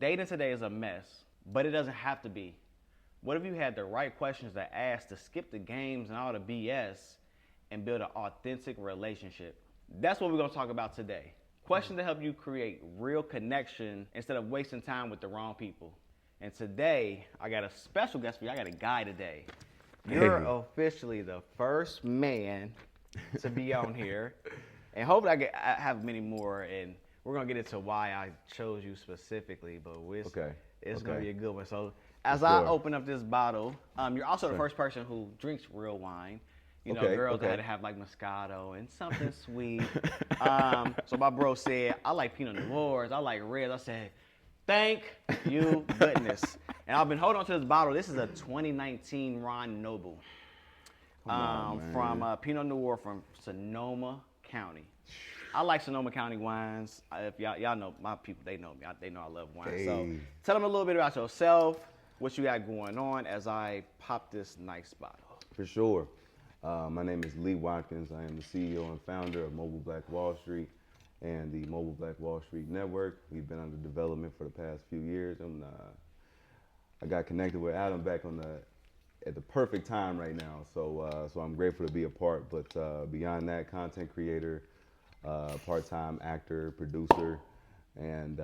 dating today is a mess, but it doesn't have to be. What if you had the right questions to ask to skip the games and all the BS and build an authentic relationship? That's what we're going to talk about today. Questions to help you create real connection instead of wasting time with the wrong people. And today, I got a special guest for you. I got a guy today. You're officially the first man to be on here. And hopefully I have many more. And we're going to get into why I chose you specifically. But it's going to be a good one. So as I open up this bottle, you're also the first person who drinks real wine. You know, girls had to have like Moscato and something sweet. So my bro said, I like Pinot Noirs, I like reds. I said, thank you, goodness. And I've been holding on to this bottle. This is a 2019 Ron Noble from Pinot Noir from Sonoma County. I like Sonoma County wines. If y'all know my people, they know me. They know I love wine. Hey. So tell them a little bit about yourself, what you got going on as I pop this nice bottle. For sure. My name is Lee Watkins. I am the CEO and founder of Mobile Black Wall Street and the Mobile Black Wall Street Network. We've been under development for the past few years, and I got connected with Adam back at the perfect time right now. So I'm grateful to be a part. But beyond that, content creator, part-time actor, producer, and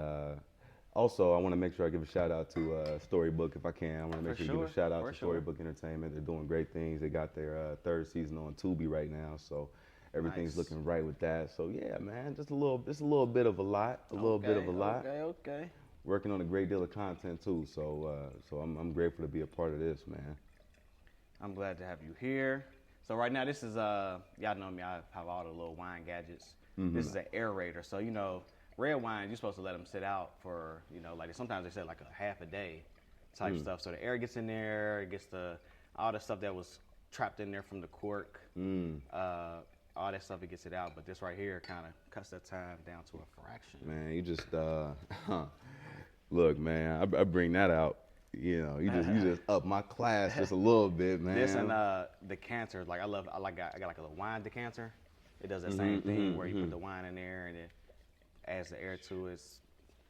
also, I want to make sure I give a shout out to Storybook if I can. I want to make sure I give a shout out to Storybook Entertainment. They're doing great things. They got their third season on Tubi right now, so everything's looking right with that. So yeah, man, just a little bit of a lot, Okay. Working on a great deal of content too. So I'm grateful to be a part of this, man. I'm glad to have you here. So right now, this is y'all know me. I have all the little wine gadgets. Mm-hmm. This is an aerator, so you know. Red wine, you're supposed to let them sit out for, you know, like sometimes they say like a half a day type stuff. So the air gets in there, it gets all the stuff that was trapped in there from the cork, all that stuff, it gets it out. But this right here kind of cuts that time down to a fraction. Man, you just, look, man, I bring that out. You know, you just up my class just a little bit, man. This and decanter, like I got like a little wine decanter. It does that same thing where you put the wine in there and it adds the air to it,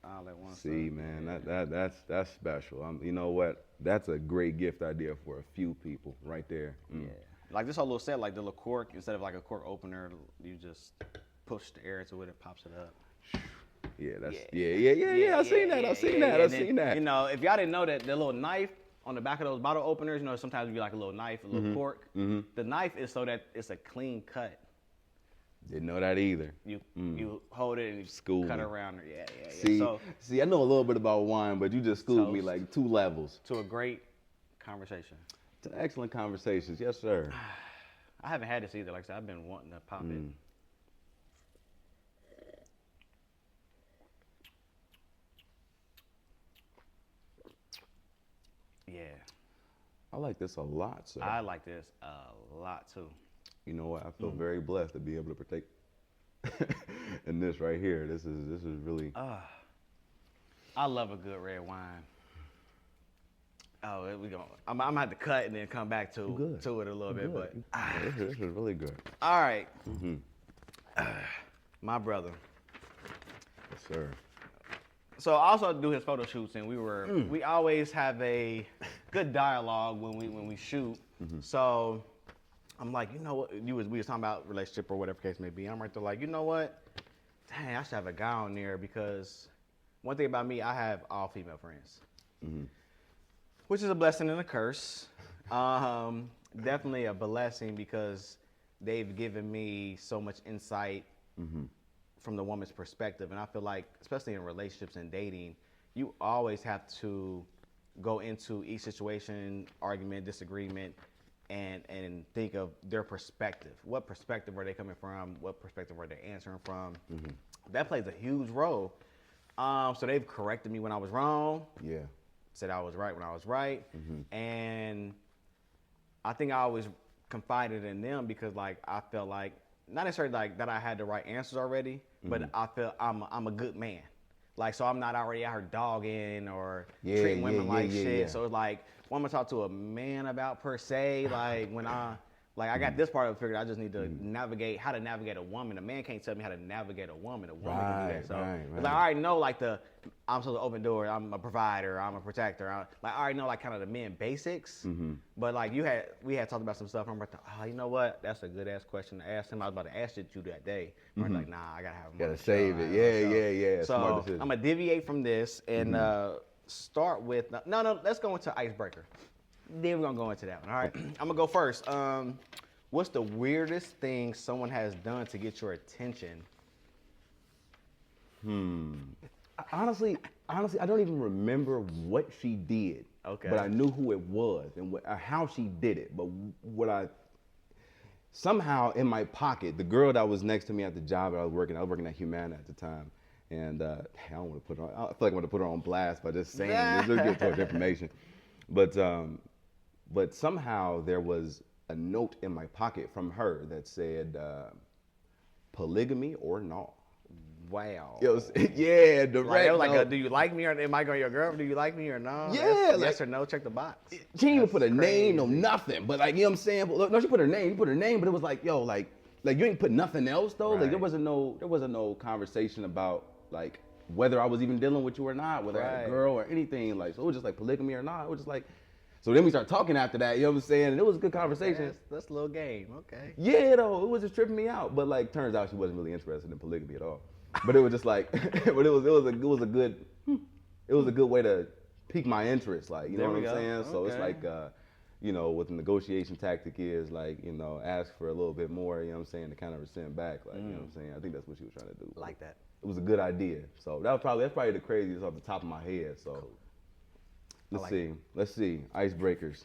all at once. See, man, that's special. You know what? That's a great gift idea for a few people right there. Yeah, like this whole little set, like the little cork, instead of like a cork opener, you just push the air to it, it pops it up. Yeah. I seen that. You know, if y'all didn't know that the little knife on the back of those bottle openers, you know, sometimes you get like a little knife, a little cork. Mm-hmm. The knife is so that it's a clean cut. Didn't know that either. You hold it and you cut around it. Yeah. See, I know a little bit about wine, but you just schooled me like 2 levels. To a great conversation. To excellent conversations, yes, sir. I haven't had this either. Like I said, I've been wanting to pop it. Yeah. I like this a lot, sir. I like this a lot too. You know what? I feel very blessed to be able to partake in this right here. This is really. I love a good red wine. Oh, we going. I'm gonna have to cut and then come back to it a little bit, but this is really good. All right, my brother. Yes, sir. So I also do his photo shoots, and we always have a good dialogue when we shoot. So I'm like, you know what? We was talking about relationship or whatever case may be. I'm right there like, you know what? Dang, I should have a guy on there because one thing about me, I have all female friends, which is a blessing and a curse. Definitely a blessing because they've given me so much insight from the woman's perspective. And I feel like, especially in relationships and dating, you always have to go into each situation, argument, disagreement, and think of their perspective. What perspective are they coming from? What perspective are they answering from? That plays a huge role. So they've corrected me when I was wrong. Yeah. Said I was right when I was right. And I think I always confided in them because like I felt like, not necessarily like that I had the right answers already, but I feel I'm a good man. Like, so I'm not already out here dogging or treating women like shit. So it's like, what I'm gonna talk to a man about per se, like when Like I got this part of it figured. I just need to navigate how to navigate a woman. A man can't tell me how to navigate a woman. A woman can do that. So it's like I already know like I'm supposed to open doors. I'm a provider. I'm a protector. I already know like kind of the men basics. But like we had talked about some stuff. I'm like, oh, you know what? That's a good ass question to ask him. I was about to ask it to you that day. I'm like, nah, I gotta have him. Gotta save it. Yeah. So Smart decision. I'm gonna deviate from this and start with no. Let's go into icebreaker. Then we're gonna go into that one. All right. I'm gonna go first. What's the weirdest thing someone has done to get your attention? Honestly, I don't even remember what she did. Okay. But I knew who it was and how she did it. But somehow in my pocket, the girl that was next to me at the job that I was working at Humana at the time. And I don't want to put her on, I feel like I want to put her on blast by just saying this. Let's get towards information. But somehow there was a note in my pocket from her that said polygamy or no. Wow. It was, yeah, direct. It was like, do you like me or am I going to your girl? Do you like me or no? Yeah. Yes or no, check the box. She didn't even put a name, no nothing. But like, you know what I'm saying? No, she put her name, but it was like, yo, like you ain't put nothing else though. Right. Like there wasn't no conversation about like whether I was even dealing with you or not, whether I had a girl or anything. Like, so it was just like polygamy or not. It was just like, so then we started talking after that, you know what I'm saying? And it was a good conversation. That's a little game, okay. Yeah, though, it was just tripping me out. But like, turns out she wasn't really interested in polygamy at all. But it was just like, but it was a good way to pique my interest, like, you know what I'm saying? Okay. So it's like, you know, what the negotiation tactic is, like, you know, ask for a little bit more, you know what I'm saying, to kind of rescind back, like, you know what I'm saying? I think that's what she was trying to do. Like that. It was a good idea. So that's probably the craziest off the top of my head. So cool. Let's see. Icebreakers.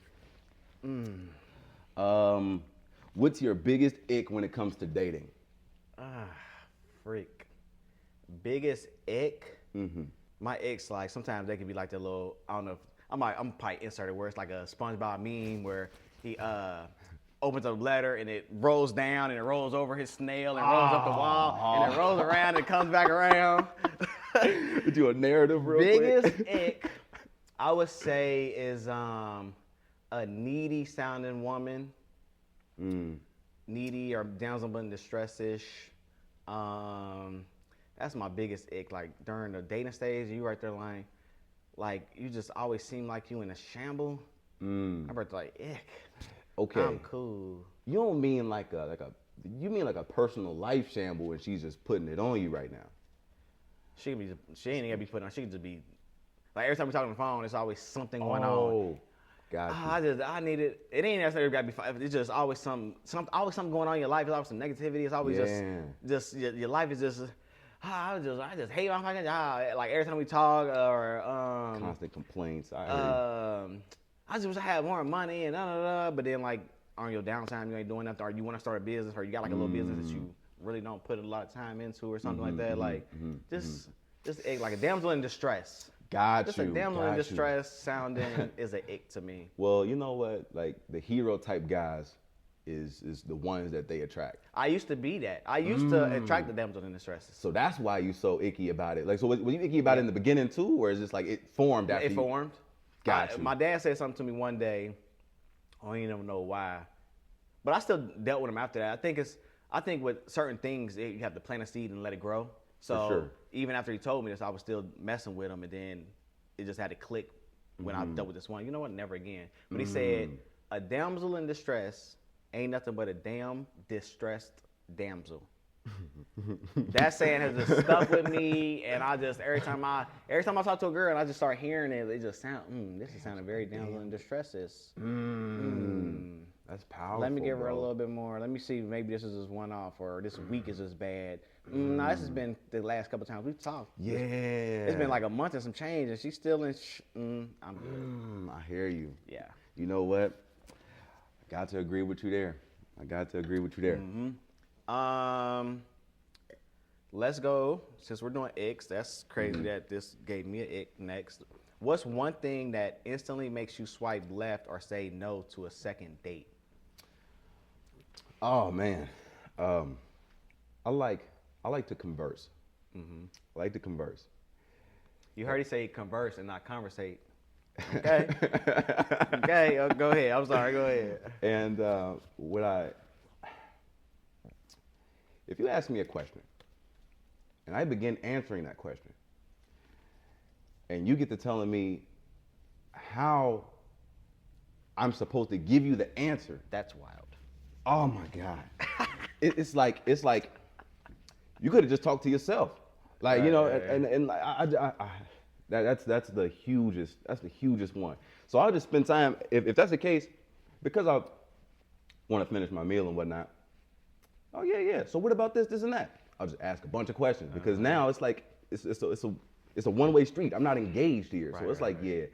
What's your biggest ick when it comes to dating? Freak. Biggest ick? My icks, like, sometimes they can be like the little, I don't know, I'm probably inserted where it's like a SpongeBob meme where he opens up a letter and it rolls down and it rolls over his snail and rolls up the wall and it rolls around and comes back around. Do a narrative real Biggest quick. ick, I would say, is a needy sounding woman. Needy or damsel in distress-ish. That's my biggest ick. Like during the dating stage, you right there like you just always seem like you in a shamble. I'm like, ick. Okay. I'm cool. You don't mean you mean like a personal life shamble and she's just putting it on you right now. She ain't even gotta be putting on. She could just be like every time we talk on the phone, there's always something going on. Gotcha. I need it. It ain't necessarily gotta be. It's just always something going on in your life. There's always some negativity. It's always just your life is just. I just hate my fucking job. Like every time we talk or constant complaints. I just wish I had more money and but then like on your downtime you ain't doing nothing, or you want to start a business, or you got like a little business that you really don't put a lot of time into or something like that. Like just like a damsel in distress. Just a damsel in distress sounding is an ick to me. Well, you know what? Like the hero type guys is the ones that they attract. I used to be that. I used to attract the damsel in distress. So that's why you so icky about it. Like, so was you icky about it in the beginning too, or is it like it formed after? It formed. Gotcha. My dad said something to me one day. I don't even know why, but I still dealt with him after that. I think with certain things you have to plant a seed and let it grow. So even after he told me this, I was still messing with him, and then it just had to click when I dealt with this one. You know what? Never again. But he said, a damsel in distress ain't nothing but a damn distressed damsel. That saying has just stuck with me, and I just every time I talk to a girl and I just start hearing it, it just sound this is sounding very damsel in distress. That's powerful. Let me give her a little bit more. Let me see, maybe this is just one off, or this week is just bad. No, this has been the last couple times we've talked. Yeah, it's been like a month and some change, and she's still in. I'm good. I hear you. Yeah. You know what? I got to agree with you there. Let's go. Since we're doing icks, that's crazy that this gave me an ick next. What's one thing that instantly makes you swipe left or say no to a second date? Oh man, I like to converse. I like to converse. You heard he say converse and not conversate. Okay. Okay, go ahead. I'm sorry, go ahead. And if you ask me a question, and I begin answering that question, and you get to telling me how I'm supposed to give you the answer. That's wild. Oh my God. It's like you could have just talked to yourself. Like, right, you know, right. and that's the hugest one. So I'll just spend time, if that's the case, because I want to finish my meal and whatnot. Oh yeah. So what about this, and that? I'll just ask a bunch of questions because now it's like it's a one-way street. I'm not engaged here, so it's like yeah.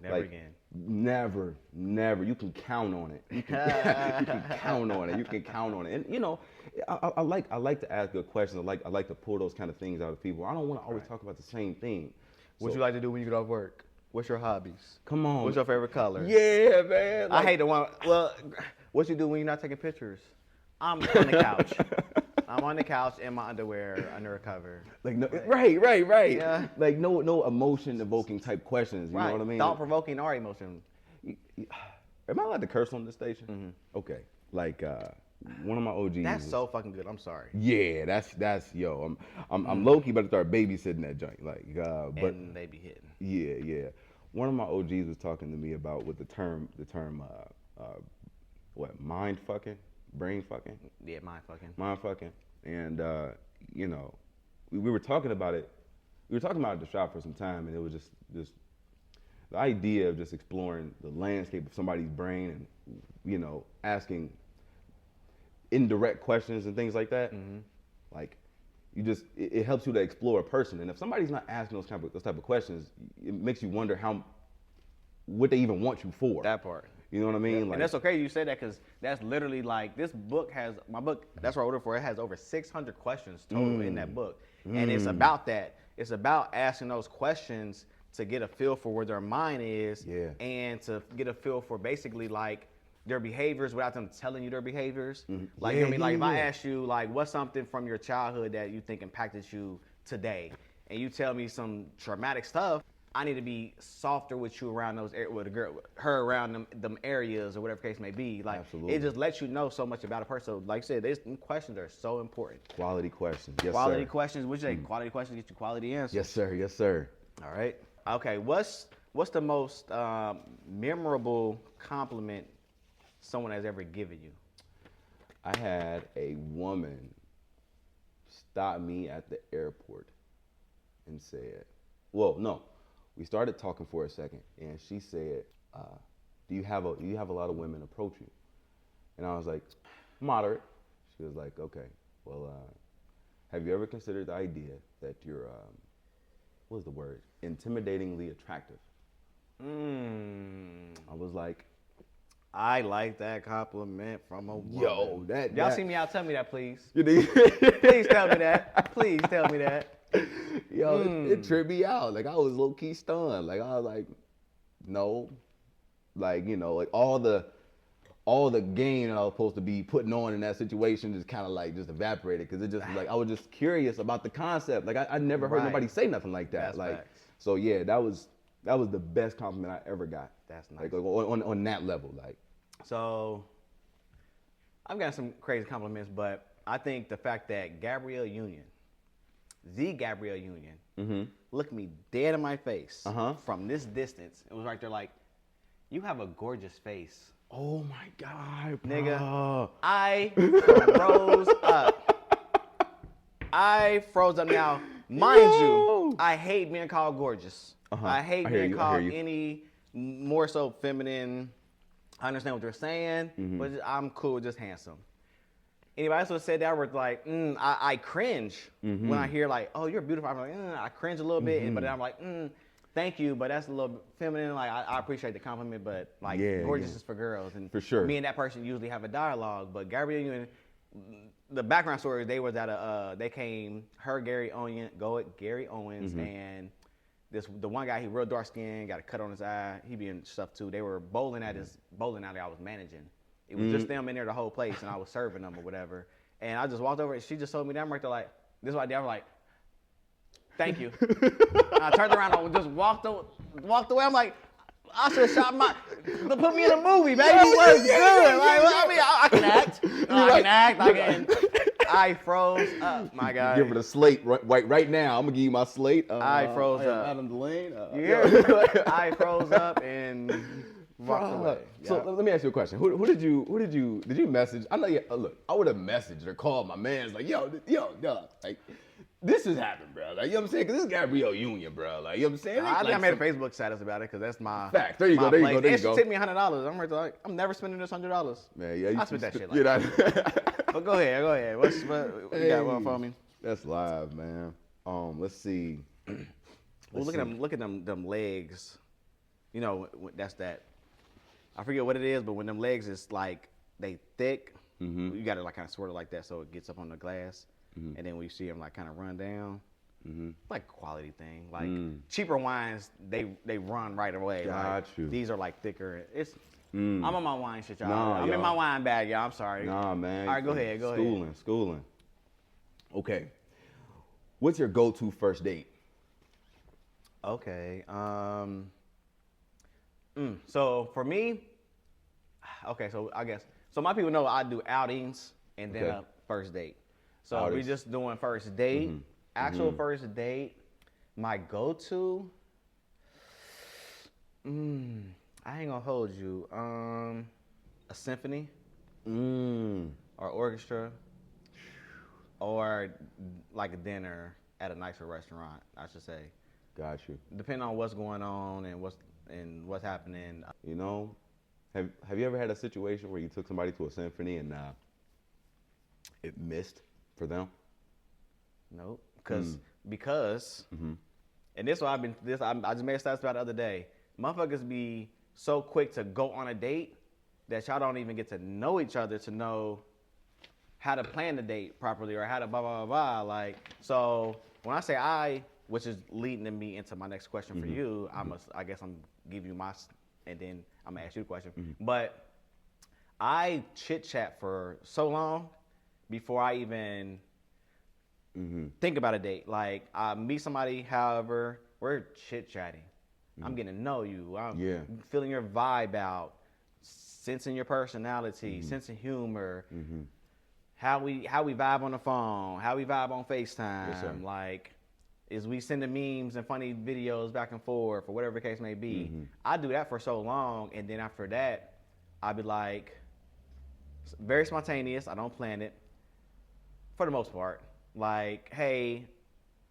Never like, again. Never. You can count on it. You can count on it. You can count on it. And you know, I like to ask good questions. I like to pull those kind of things out of people. I don't want to always talk about the same thing. What you like to do when you get off work? What's your hobbies? Come on. What's your favorite color? Yeah, man. I hate the one. Well, what you do when you're not taking pictures? I'm on the couch. I'm on the couch in my underwear under a cover. Like no, right. Yeah. Like no emotion evoking type questions. You know what I mean? Thought provoking or emotion. Am I allowed to curse on this station? Mm-hmm. Okay. Like one of my OGs. That's so fucking good. I'm sorry. Yeah, that's yo. I'm low key about to start babysitting that joint. Like, but and they be hitting. Yeah. One of my OGs was talking to me about what the term mind fucking. Brain fucking? Yeah, mind fucking. Mind fucking. And, you know, we were talking about it. We were talking about it at the shop for some time, and it was just the idea of just exploring the landscape of somebody's brain and, you know, asking indirect questions and things like that. Mm-hmm. Like, it helps you to explore a person. And if somebody's not asking those type of questions, it makes you wonder what they even want you for. That part. You know what I mean? Yeah. Like, and that's okay you say that because that's literally like my book, that's what I ordered for. It has over 600 questions total in that book. And it's about that. It's about asking those questions to get a feel for where their mind is and to get a feel for basically like their behaviors without them telling you their behaviors. Like, you know what I mean? Like if I ask you like what's something from your childhood that you think impacted you today and you tell me some traumatic stuff, I need to be softer with you around those with a girl, her around them areas or whatever case may be. Like it just lets you know so much about a person. So, like I said, these questions are so important. Quality questions, yes, quality sir. Questions. What you say? Quality questions get you quality answers. Yes, sir. All right. Okay. What's the most memorable compliment someone has ever given you? I had a woman stop me at the airport and said, "Well, no." We started talking for a second, and she said, "Do you have a lot of women approach you?" And I was like, "Moderate." She was like, "Okay, well, have you ever considered the idea that you're, what's the word? Intimidatingly attractive?" I was like, I like that compliment from a woman. Yo, y'all see me out? Tell me that, please. You need Please tell me that. Please tell me that. Yo, it tripped me out. Like I was low key stunned. Like I was like, no, like you know, like all the game that I was supposed to be putting on in that situation just kind of like just evaporated because it just like I was just curious about the concept. Like I never heard nobody say nothing like that. That's like facts. So yeah, that was the best compliment I ever got. That's nice. Like on that level, like. So I've got some crazy compliments, but I think the fact that Gabrielle Union, looked me dead in my face from this distance. It was right there like, you have a gorgeous face. Oh my God, bro. Nigga, I froze up. I froze up now. Mind you, I hate being called gorgeous. I hate being called any more so feminine. I understand what they're saying, but I'm cool with just handsome. Anybody else would have said that, I was like, I cringe when I hear like, oh, you're beautiful. I'm like, I cringe a little bit, but then I'm like, thank you, but that's a little bit feminine. Like, I appreciate the compliment, but like, gorgeous is for girls. And for sure. Me and that person usually have a dialogue, but Gabrielle Union, the background story, they was at Gary Owens, and the one guy, he real dark skin, got a cut on his eye. He be in stuff too. They were bowling at his bowling alley I was managing. It was just them in there the whole place, and I was serving them or whatever. And I just walked over, and she just told me that. I'm right there like, this is what I did. I'm like, thank you. And I turned around and just walked away. I'm like, I should have shot my. Put me in a movie, baby. What's good? Like, I mean, I can act. I can act. I can. I froze up, my guy. Give her the slate right now. I'm gonna give you my slate. I froze up. Adam Delane. You hear me? I froze up and walked away. So let me ask you a question. Who did you message? I know you. Look, I would have messaged or called my man's like, yo, like. This has happened, bro. Like, you know what I'm saying? Because this is Gabrielle Union, bro. Like, you know what I'm saying? I think I made a Facebook status about it because that's my fact. There you go. There you go. There you go. It took me $100. I'm never spending this $100. Man, yeah, I spent that shit. Like, but go ahead. What you got one for me? That's live, man. Let's see. Look at them legs. You know, that's that. I forget what it is, but when them legs is like they thick, you got to like kind of swirl it like that so it gets up on the glass. And then we see them like kind of run down, like quality thing. Like cheaper wines, they run right away. Got you. These are like thicker. I'm on my wine shit, y'all. Nah, I'm in my wine bag, y'all. I'm sorry. Nah, man. All right, go ahead. Schooling. Okay. What's your go-to first date? Okay. So for me, so I guess my people know I do outings and then a first date. So we just doing first date, actual first date. My go-to, I ain't gonna hold you. A symphony, or orchestra, or like a dinner at a nicer restaurant, I should say. Got you. Depending on what's going on and what's happening. You know, have you ever had a situation where you took somebody to a symphony and it missed for them? Nope. Because and this what I just made a status about the other day. Motherfuckers be so quick to go on a date that y'all don't even get to know each other to know how to plan the date properly or how to blah blah blah. Like, so when I say which is leading me into my next question for you, I guess I'm give you my, and then I'm gonna ask you a question. But I chit chat for so long before I even think about a date. Like, I meet somebody, however, we're chit-chatting. I'm getting to know you. I'm feeling your vibe out, sensing your personality, sense of humor, how we vibe on the phone, how we vibe on FaceTime. Yes, sir. Like, is we sending memes and funny videos back and forth or whatever the case may be. I do that for so long, and then after that, I'd be like, very spontaneous. I don't plan it. For the most part, like, hey,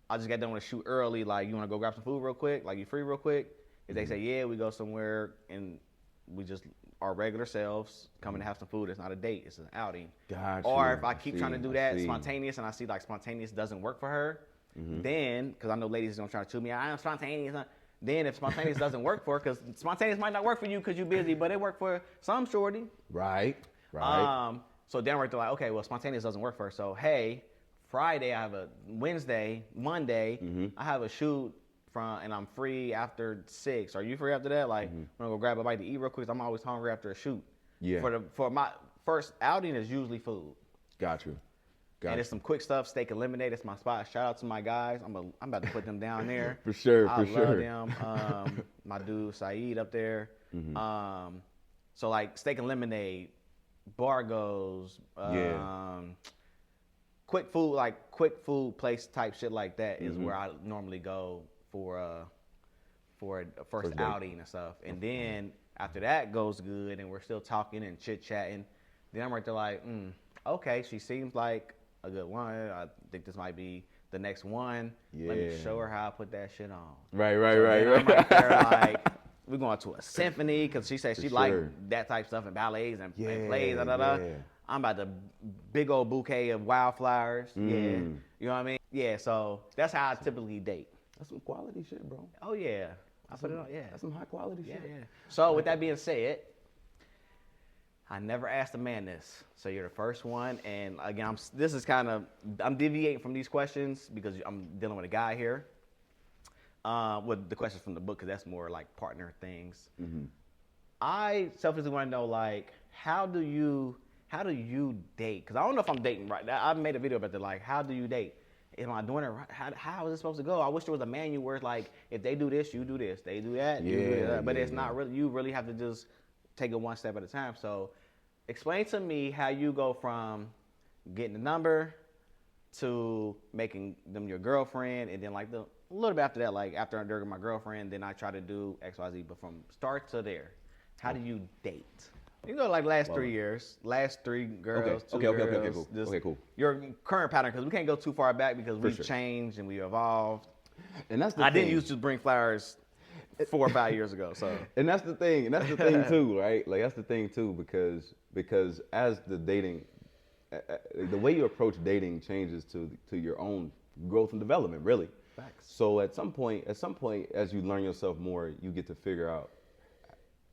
I just got done with a shoot early. Like, you want to go grab some food real quick? Like, you free real quick? If they say, yeah, we go somewhere and we just our regular selves coming to have some food. It's not a date. It's an outing. Gotcha. Or if I keep trying to do that spontaneous and I see like spontaneous doesn't work for her, then, because I know ladies don't try to chew me, I am spontaneous. Then if spontaneous doesn't work for her, because spontaneous might not work for you because you're busy, but it worked for some shorty. Right. So then we're like, okay, well, spontaneous doesn't work for her. So, hey, Friday, I have a Wednesday, Monday, I have a shoot and I'm free after 6. Are you free after that? Like, I'm gonna go grab a bite to eat real quick. I'm always hungry after a shoot. Yeah. For my first outing is usually food. Got you. And it's some quick stuff. Steak and lemonade. It's my spot. Shout out to my guys. I'm about to put them down there. For sure. I love them. My dude Saeed up there. So like steak and lemonade, Bargo's, quick food place type shit like that is where I normally go for a first outing and stuff. And then after that goes good and we're still talking and chit chatting, then I'm right there like, okay, she seems like a good one. I think this might be the next one. Let me show her how I put that shit on. Right. I'm right there like, we're going to a symphony because she said she liked that type of stuff and ballets and plays. I'm about the big old bouquet of wildflowers. Yeah, you know what I mean? Yeah, so that's how I typically date. That's some quality shit, bro. Oh yeah, I put it on. Yeah, that's some high quality shit. Yeah. So with that being said, I never asked a man this, so you're the first one. And again, I'm deviating from these questions because I'm dealing with a guy here. With the questions from the book, because that's more like partner things. I selfishly want to know, like, how do you date? Because I don't know if I'm dating right now. I made a video about that, like, how do you date? am I doing it right? How is it supposed to go? I wish there was a manual where it's like, if they do this, you do this. They do that, you do that. But it's not really, you really have to just take it one step at a time. So explain to me how you go from getting the number to making them your girlfriend, and then like a little bit after that, like after I'm my girlfriend, then I try to do XYZ. But from start to there, how do you date? You know, like last 3 years, last 3 girls, two girls. Okay, cool. Okay, cool. Your current pattern, because we can't go too far back because we've changed and we evolved. And that's the I thing. didn't used to bring flowers 4 or 5 years ago. So. And that's the thing too, right? Like that's the thing too, because as the dating, the way you approach dating changes to your own growth and development, really. Facts. So at some point, as you learn yourself more, you get to figure out,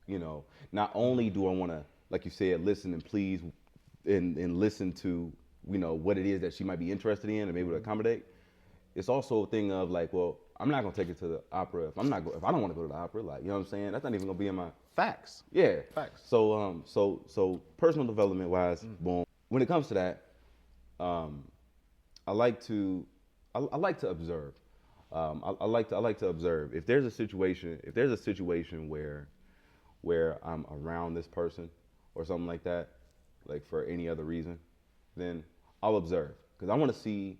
you know, not only do I want to, like you said, listen and please, and listen to, you know, what it is that she might be interested in and be able to accommodate. It's also a thing of like, well, I'm not gonna take it to the opera if I don't want to go to the opera, like, you know what I'm saying? That's not even gonna be in my Facts. Yeah. Facts. So so personal development wise, boom. When it comes to that, I like to observe. I like to observe. If there's a situation where I'm around this person or something like that, like for any other reason, then I'll observe because I want to see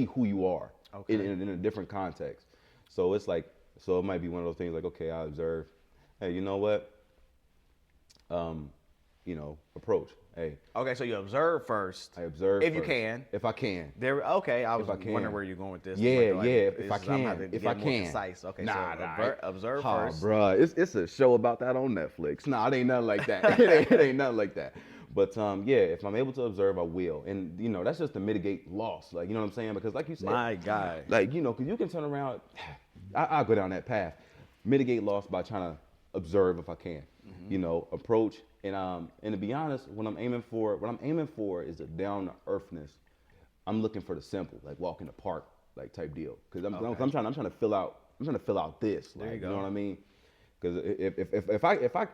who you are in a different context. So it's like, so it might be one of those things like, okay, I observe. Hey, you know what? You know, approach. Hey. Okay, so you observe first. I observe if first. You can. If I can. There. Okay, I was wondering where you're going with this. Yeah, like, if I can. If I can. Concise. Okay, observe first. Bruh, it's a show about that on Netflix. Nah, it ain't nothing like that. it ain't nothing like that. But yeah, if I'm able to observe, I will. And you know, that's just to mitigate loss. Like, you know what I'm saying? Because like you said, my guy. Like, you know, because you can turn around. I'll go down that path. Mitigate loss by trying to observe if I can. You know, approach. And to be honest, what I'm aiming for is a down to earthness. I'm looking for the simple, like walk in the park, like type deal. Because I'm trying to fill out this. There like, you go. You know what I mean? Because if I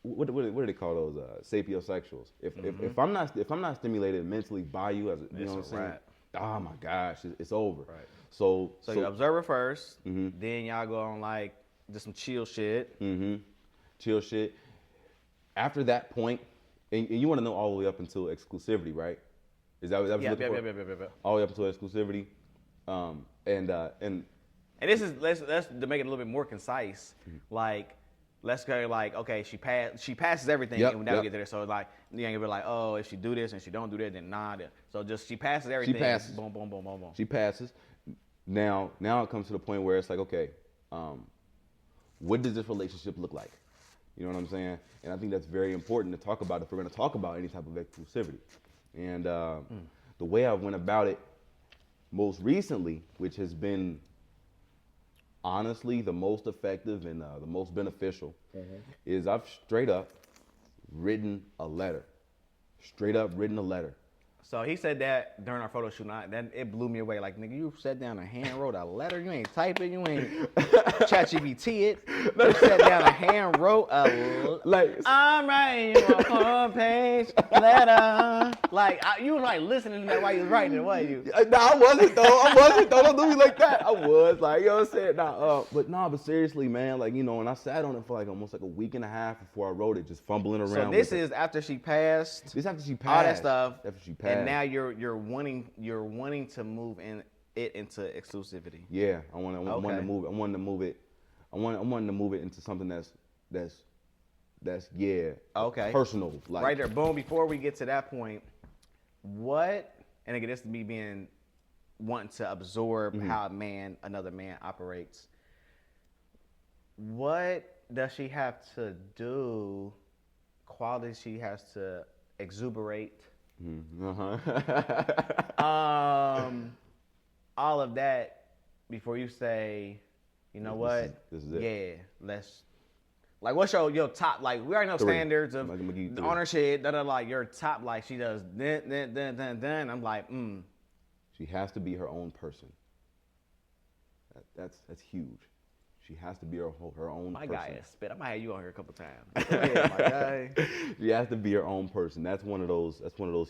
what do they call those sapiosexuals? If I'm not stimulated mentally by you, as you know what I'm saying? Oh my gosh, it's over. Right. So you observe it first, then y'all go on like just some chill shit. Chill shit. After that point, and you want to know all the way up until exclusivity, right? Is that what you're looking for? Yeah. All the way up until exclusivity, and this is let's to make it a little bit more concise. Like, let's go like, okay, she passes everything, and we never get there. So like, you ain't gonna be like, oh, if she do this and she don't do that, then nah. So just she passes everything. She passes. Boom, boom, boom, boom, boom. She passes. Now it comes to the point where it's like, okay, what does this relationship look like? You know what I'm saying? And I think that's very important to talk about if we're going to talk about any type of exclusivity. And the way I went about it most recently, which has been honestly the most effective and the most beneficial, is I've straight up written a letter. So he said that during our photo shoot, then it blew me away. Like, nigga, you sat down and hand wrote a letter. You ain't type it. You ain't ChatGPT it. You sat down and hand wrote I'm writing you a 4-page letter. Like, you was like listening to that while you was writing it, wasn't you? Nah, I wasn't though. Don't do me like that. I was like, you know what I'm saying? But seriously, man. Like, you know, and I sat on it for like almost like a week and a half before I wrote it, just fumbling around. So this is after she passed. This after she passed. All that stuff. After she passed. And now you're wanting to move into exclusivity. Yeah, I want to move. I wanted to move it into something that's personal. Like. Right there, boom. Before we get to that point, and again, this is me wanting to absorb how another man operates. What does she have to do? Qualities she has to exuberate. All of that before you say, you know what? This is it. Yeah, let's. Like, what's your top? Like, we already know standards of ownership. Like your top. Like she does. Then. I'm like, She has to be her own person. That's huge. She has to be her own my person. My guy is spit. I might have you on here a couple times. Go ahead, my guy. She has to be her own person. That's one of those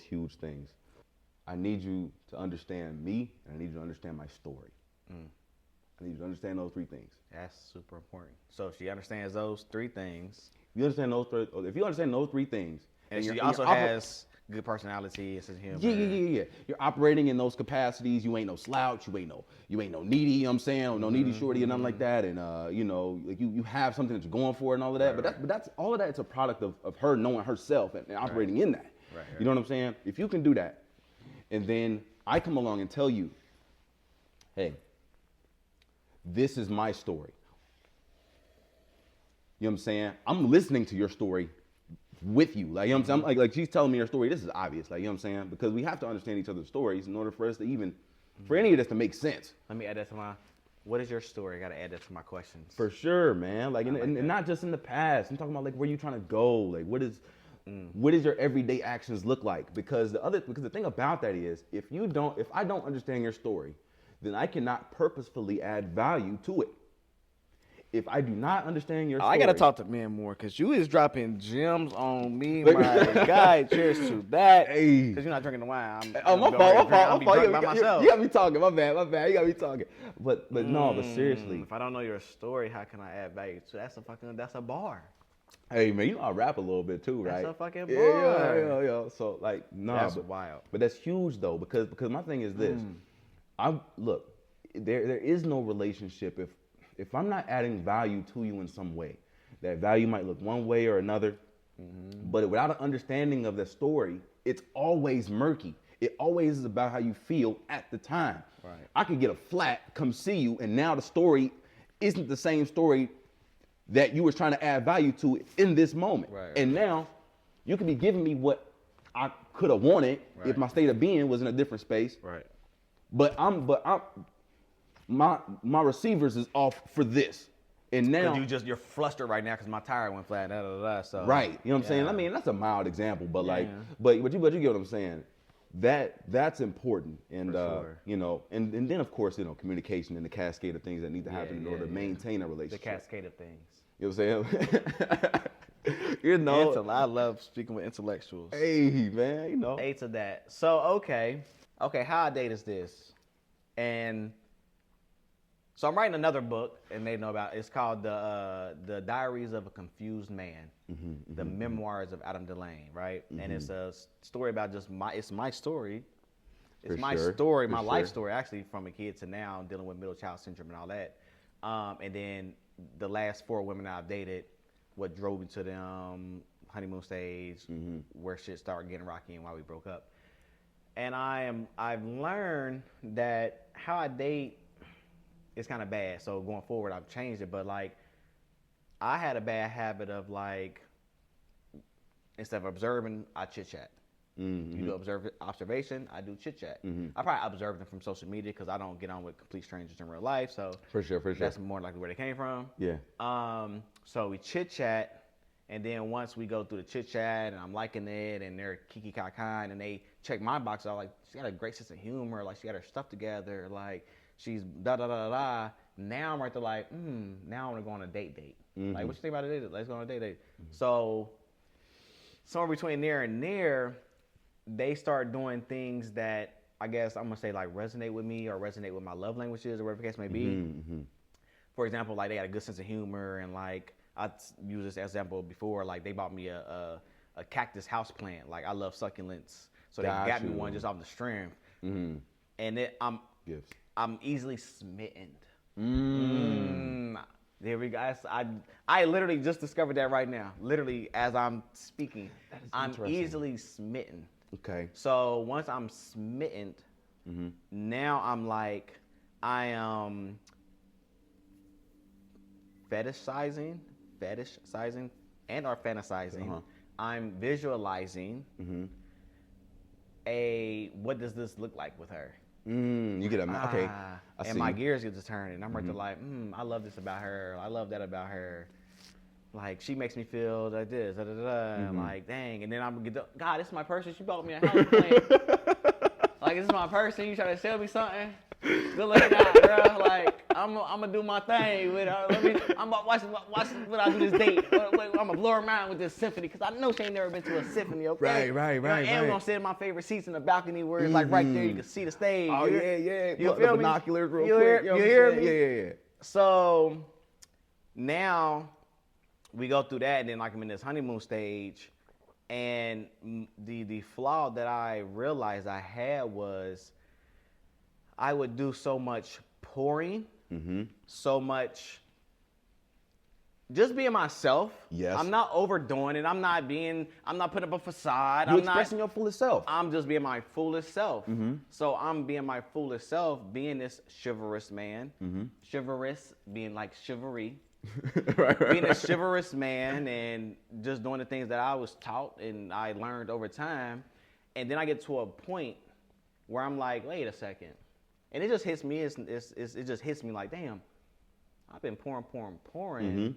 huge things. I need you to understand me, and I need you to understand my story. I need you to understand those three things. That's super important. So if she understands those three things, If you understand those three things, and she also has good personality and sense of humor. Yeah. You're operating in those capacities. You ain't no slouch. You ain't no needy. You know what I'm saying? No needy shorty and nothing like that. And like you have something that you're going for and all of that. But that's all of that. It's a product of her knowing herself and operating in that. Right. You know what I'm saying? If you can do that, and then I come along and tell you, hey, this is my story. You know what I'm saying? I'm listening to your story with you. Like, you know what I'm saying? Like she's telling me her story. This is obvious. Like, you know what I'm saying? Because we have to understand each other's stories in order for us to even, for any of this to make sense. Let me add that to what is your story? I got to add that to my questions. For sure, man. Like, and not just in the past. I'm talking about like where you trying to go. Like, what does your everyday actions look like? Because the thing about that is, if I don't understand your story, then I cannot purposefully add value to it. If I do not understand your story, I gotta talk to men more, because you is dropping gems on me, my guy. Cheers to that. Hey, because you're not drinking the wine. My fault. By myself. You got me talking. My bad. You got me talking. But seriously, if I don't know your story, how can I add value to? That's a bar. Hey man, you know I rap a little bit too, right? That's a fucking bar. Yeah. So like, that's wild. But that's huge though, because my thing is this. Look, there is no relationship if I'm not adding value to you in some way. That value might look one way or another, but without an understanding of the story, it's always murky. It always is about how you feel at the time. Right. I could get a flat, come see you, and now the story isn't the same story that you was trying to add value to in this moment. Right. And now you could be giving me what I could have wanted if my state of being was in a different space. Right. But my receivers is off for this, and now you're flustered right now because my tire went flat. So right, you know what I'm saying? I mean, that's a mild example, but but you get what I'm saying. That's important, and sure. And then of course communication and the cascade of things that need to happen in order to maintain a relationship. The cascade of things. You know what I'm saying? I love speaking with intellectuals. Hey man, A to that. So okay, how I date is this, and so I'm writing another book, and they know about it. It's called the Diaries of a Confused Man, the Memoirs of Adam Delane, right? And it's a story about it's my story. It's my story, my life story, actually, from a kid to now, dealing with middle child syndrome and all that. And then the last 4 women I've dated, what drove me to them, honeymoon stage, where shit started getting rocky and why we broke up. And I've learned that how I date, it's kind of bad. So going forward, I've changed it. But like, I had a bad habit of like, instead of observing, I chit chat. You do observation, I do chit chat. I probably observe them from social media because I don't get on with complete strangers in real life. So for sure, that's more likely where they came from. Yeah. So we chit chat, and then once we go through the chit chat, and I'm liking it, and they're kiki kind, and they check my box out, like she got a great sense of humor, like she got her stuff together, like. She's da da da da. Now I'm right there like, now I want to go on a date. Like, what you think about a date? Let's go on a date. So somewhere between there and there, they start doing things that I guess I'm gonna say like resonate with me or resonate with my love languages or whatever the case may be. For example, like they got a good sense of humor, and like I used this example before. Like they bought me a cactus house plant. Like I love succulents, so they got me one just off the strength. And I'm easily smitten. There we go. I literally just discovered that right now. Literally, as I'm speaking, I'm easily smitten. Okay. So once I'm smitten, now I'm like, I am fetishizing, and or fantasizing. I'm visualizing what does this look like with her? You get okay. And my gears get to turn, and I'm right there like, I love this about her. I love that about her. Like she makes me feel like this, and like, dang. And then I'm God, this is my person. She bought me a house plant. Like this is my person. You trying to sell me something? Good looking out, bro. Like, I'm gonna do my thing with her. I'm gonna watch what I do this date. I'm gonna blow her mind with this symphony, because I know she ain't never been to a symphony, okay? Right. And we're gonna sit in my favorite seats in the balcony where it's like right there, you can see the stage. Oh, You yeah. You Look, feel the me? binoculars real You quick. hear- you hear what I'm me? saying? Yeah. So now we go through that, and then like I'm in this honeymoon stage, and the flaw that I realized I had was I would do so much pouring, so much just being myself. Yes. I'm not overdoing it. I'm not putting up a facade. You're I'm expressing your fullest self. I'm just being my fullest self. So I'm being my fullest self, being this chivalrous man. Chivalrous, being like chivalry. Being a chivalrous man and just doing the things that I was taught and I learned over time. And then I get to a point where I'm like, wait a second. And it just hits me, it just hits me like, damn, I've been pouring.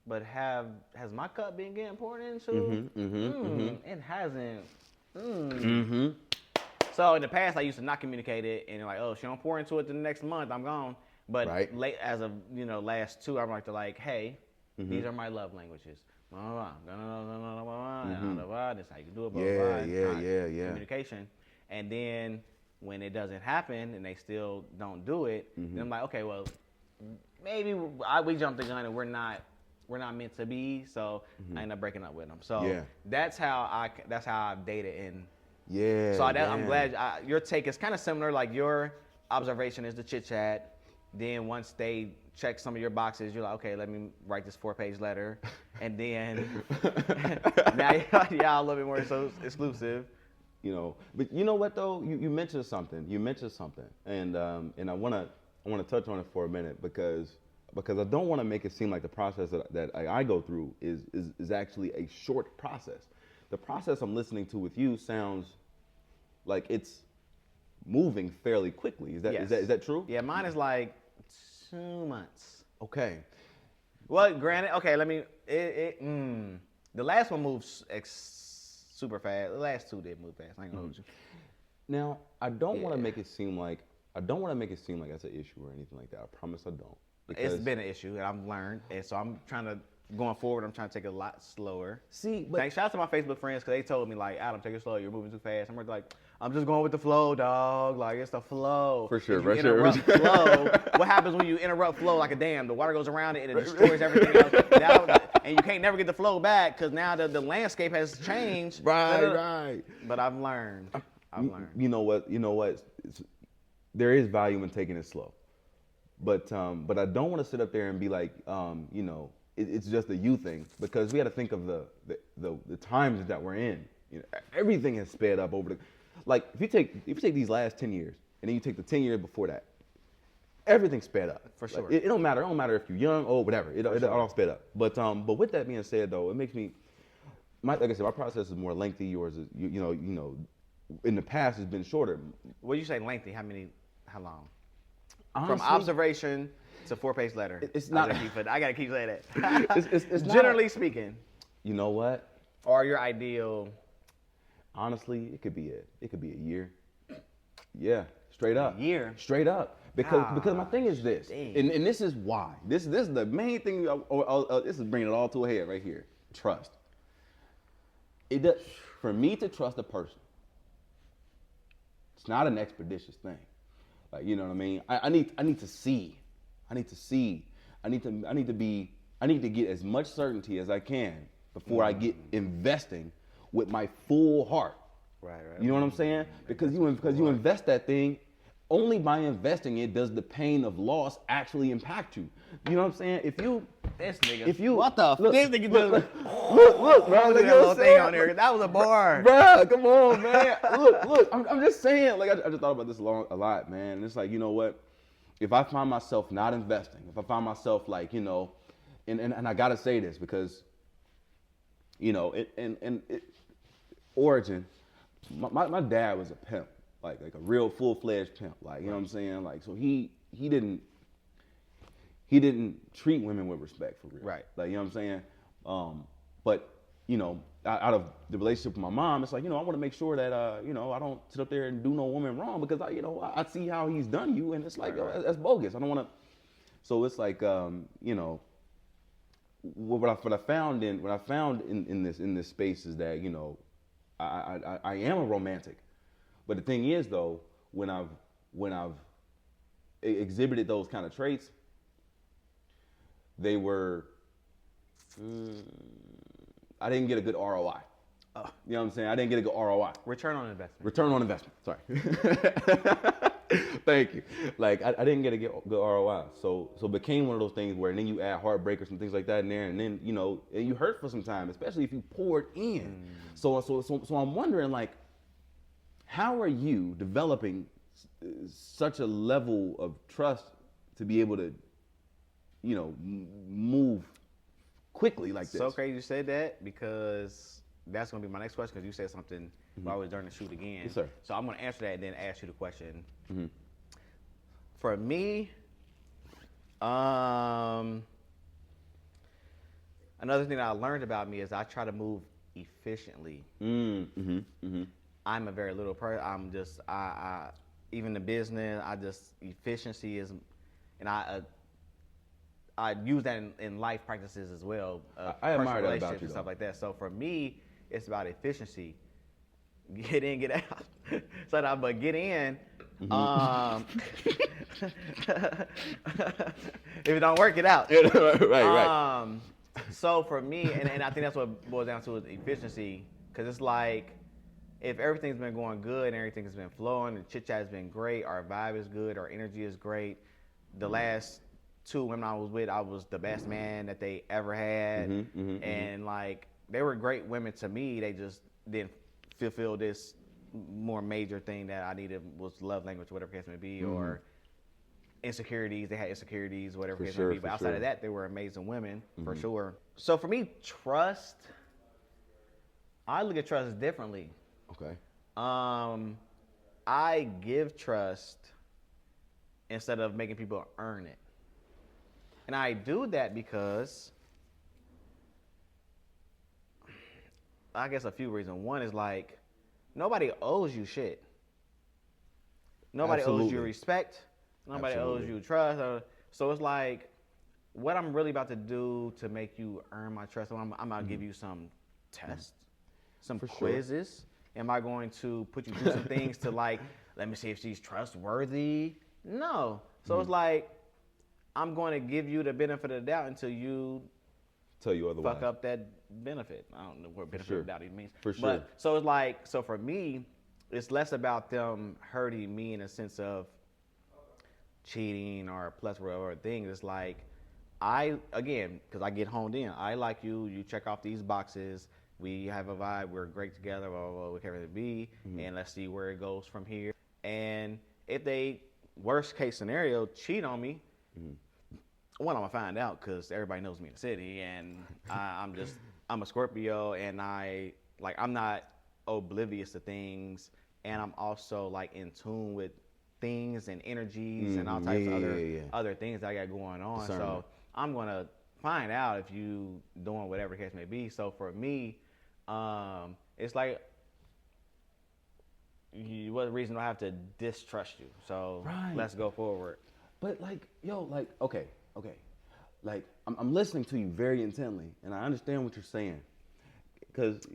But has my cup been getting poured into? It hasn't. So in the past, I used to not communicate it, and like, oh, she don't pour into it the next month, I'm gone. But late as of last two, I'm like, hey, these are my love languages. This how you do it. Yeah. Communication, and then when it doesn't happen and they still don't do it, then I'm like, okay, well, maybe we jumped the gun and we're not meant to be, so I end up breaking up with them. So that's how I've dated. And so I'm glad your take is kind of similar. Like your observation is the chit chat. Then once they check some of your boxes, you're like, okay, let me write this 4-page letter, and then now y'all a little bit more so exclusive. But you know what though? You mentioned something. And I wanna touch on it for a minute because I don't want to make it seem like the process that I go through is actually a short process. The process I'm listening to with you sounds like it's moving fairly quickly. Is that true? Yeah, mine is like 2 months. Okay. Well, granted, okay, the last one moves super fast. The last two did move fast. I ain't gonna hold you. Now, I don't want to make it seem like that's an issue or anything like that. I promise I don't. It's been an issue, and I've learned, and so I'm trying to going forward. I'm trying to take it a lot slower. See, thanks. Shout out to my Facebook friends because they told me like, Adam, take it slow. You're moving too fast. I'm like, I'm just going with the flow, dog. Like it's the flow. For sure. If you interrupt flow, what happens when you interrupt flow like a dam? The water goes around it and it destroys everything else. And you can't never get the flow back because now the landscape has changed. Right. But I've learned. You know what? There is value in taking it slow. But I don't want to sit up there and be like, it's just a you thing, because we got to think of the times that we're in. Everything has sped up over like if you take these last 10 years and then you take the 10 years before that, everything sped up. For sure. It don't matter. It don't matter if you're young, old, whatever. It all sped up. But with that being said, though, it makes me like I said, my process is more lengthy. Yours is in the past has been shorter. When you say lengthy, how long? Honestly, from observation to 4-page letter. It's not. I gotta keep saying that. It's generally speaking. You know what? Or your ideal. Honestly, it could be a year. Yeah, straight up. A year. Straight up. Because my thing is this, and this is why. This is the main thing. This is bringing it all to a head right here. Trust. It does for me to trust a person. It's not an expeditious thing. Like, you know what I mean? I need to see. I need to get as much certainty as I can before I get investing with my full heart. Right. You know what I'm saying? Because you invest that thing, only by investing it does the pain of loss actually impact you. You know what I'm saying? This nigga look, bro. Look at that little thing on there. That was a bar. Bro, come on, man. Look. I'm just saying. Like I just thought about this a lot, man. And it's like, you know what? If I find myself not investing, if I find myself like, and I gotta say this because, origin, my dad was a pimp, like a real full-fledged pimp. Like, you know what I'm saying? Like, so he didn't treat women with respect for real. Right. Like, you know what I'm saying? But out of the relationship with my mom, it's like, I want to make sure that, I don't sit up there and do no woman wrong because I see how he's done you, and it's like, Right. that's bogus. I don't want to. So it's like, what I found in this space is that, I am a romantic, but the thing is though, when I've exhibited those kind of traits, they were. I didn't get a good ROI. You know what I'm saying? I didn't get a good ROI. Return on investment. Return on investment. Sorry. Thank you. Like I didn't get a good ROI. So it became one of those things where then you add heartbreakers and things like that in there, and then and you hurt for some time, especially if you poured in. So I'm wondering, like, how are you developing such a level of trust to be able to, move quickly like this? So crazy you said that, because that's going to be my next question, because you said something while I was during the shoot again. Yes, sir. So I'm going to answer that and then ask you the question. For me, another thing that I learned about me is I try to move efficiently. I'm a very little person. I'm just, I even the business, efficiency is, and I use that in life practices as well. I admire that relationships about you, and stuff though. like that. So for me, it's about efficiency. Get in, get out. But get in. If it don't work, it out. right. So for me, and I think that's what boils down to is efficiency, because it's like, if everything's been going good and everything has been flowing, the chit chat has been great, our vibe is good, our energy is great. The last 2 women I was with, I was the best man that they ever had, and like, they were great women to me. They just didn't fulfill this more major thing that I needed, was love language, whatever the case may be, or insecurities. They had insecurities, whatever the case may be. But outside of that, they were amazing women, for sure. So for me, trust, I look at trust differently. Okay. I give trust instead of making people earn it. And I do that because, I guess a few reasons. One is like, nobody owes you shit. Nobody owes you respect. Nobody owes you trust. So it's like, what I'm really about to do to make you earn my trust, I'm going to give you some tests, some quizzes. Am I going to put you through some things to, like, let me see if she's trustworthy? No. So it's like, I'm going to give you the benefit of the doubt until you tell you otherwise. Fuck up that benefit. I don't know what benefit of doubt even means. For sure. But so it's like, so for me, it's less about them hurting me in a sense of cheating or plethora of other things. It's like, because I get honed in. I like you. You check off these boxes. We have a vibe. We're great together. Blah, blah, blah, whatever it be. And let's see where it goes from here. And if they, worst case scenario, cheat on me, one, I'm gonna find out, because everybody knows me in the city, and I'm a Scorpio, and I'm not oblivious to things, and I'm also like in tune with things and energies and all types of other things that I got going on. So I'm gonna find out if you doing whatever the case may be. So for me, it's like, what reason do I have to distrust you? So let's go forward. But like, okay. Like, I'm listening to you very intently, and I understand what you're saying, because,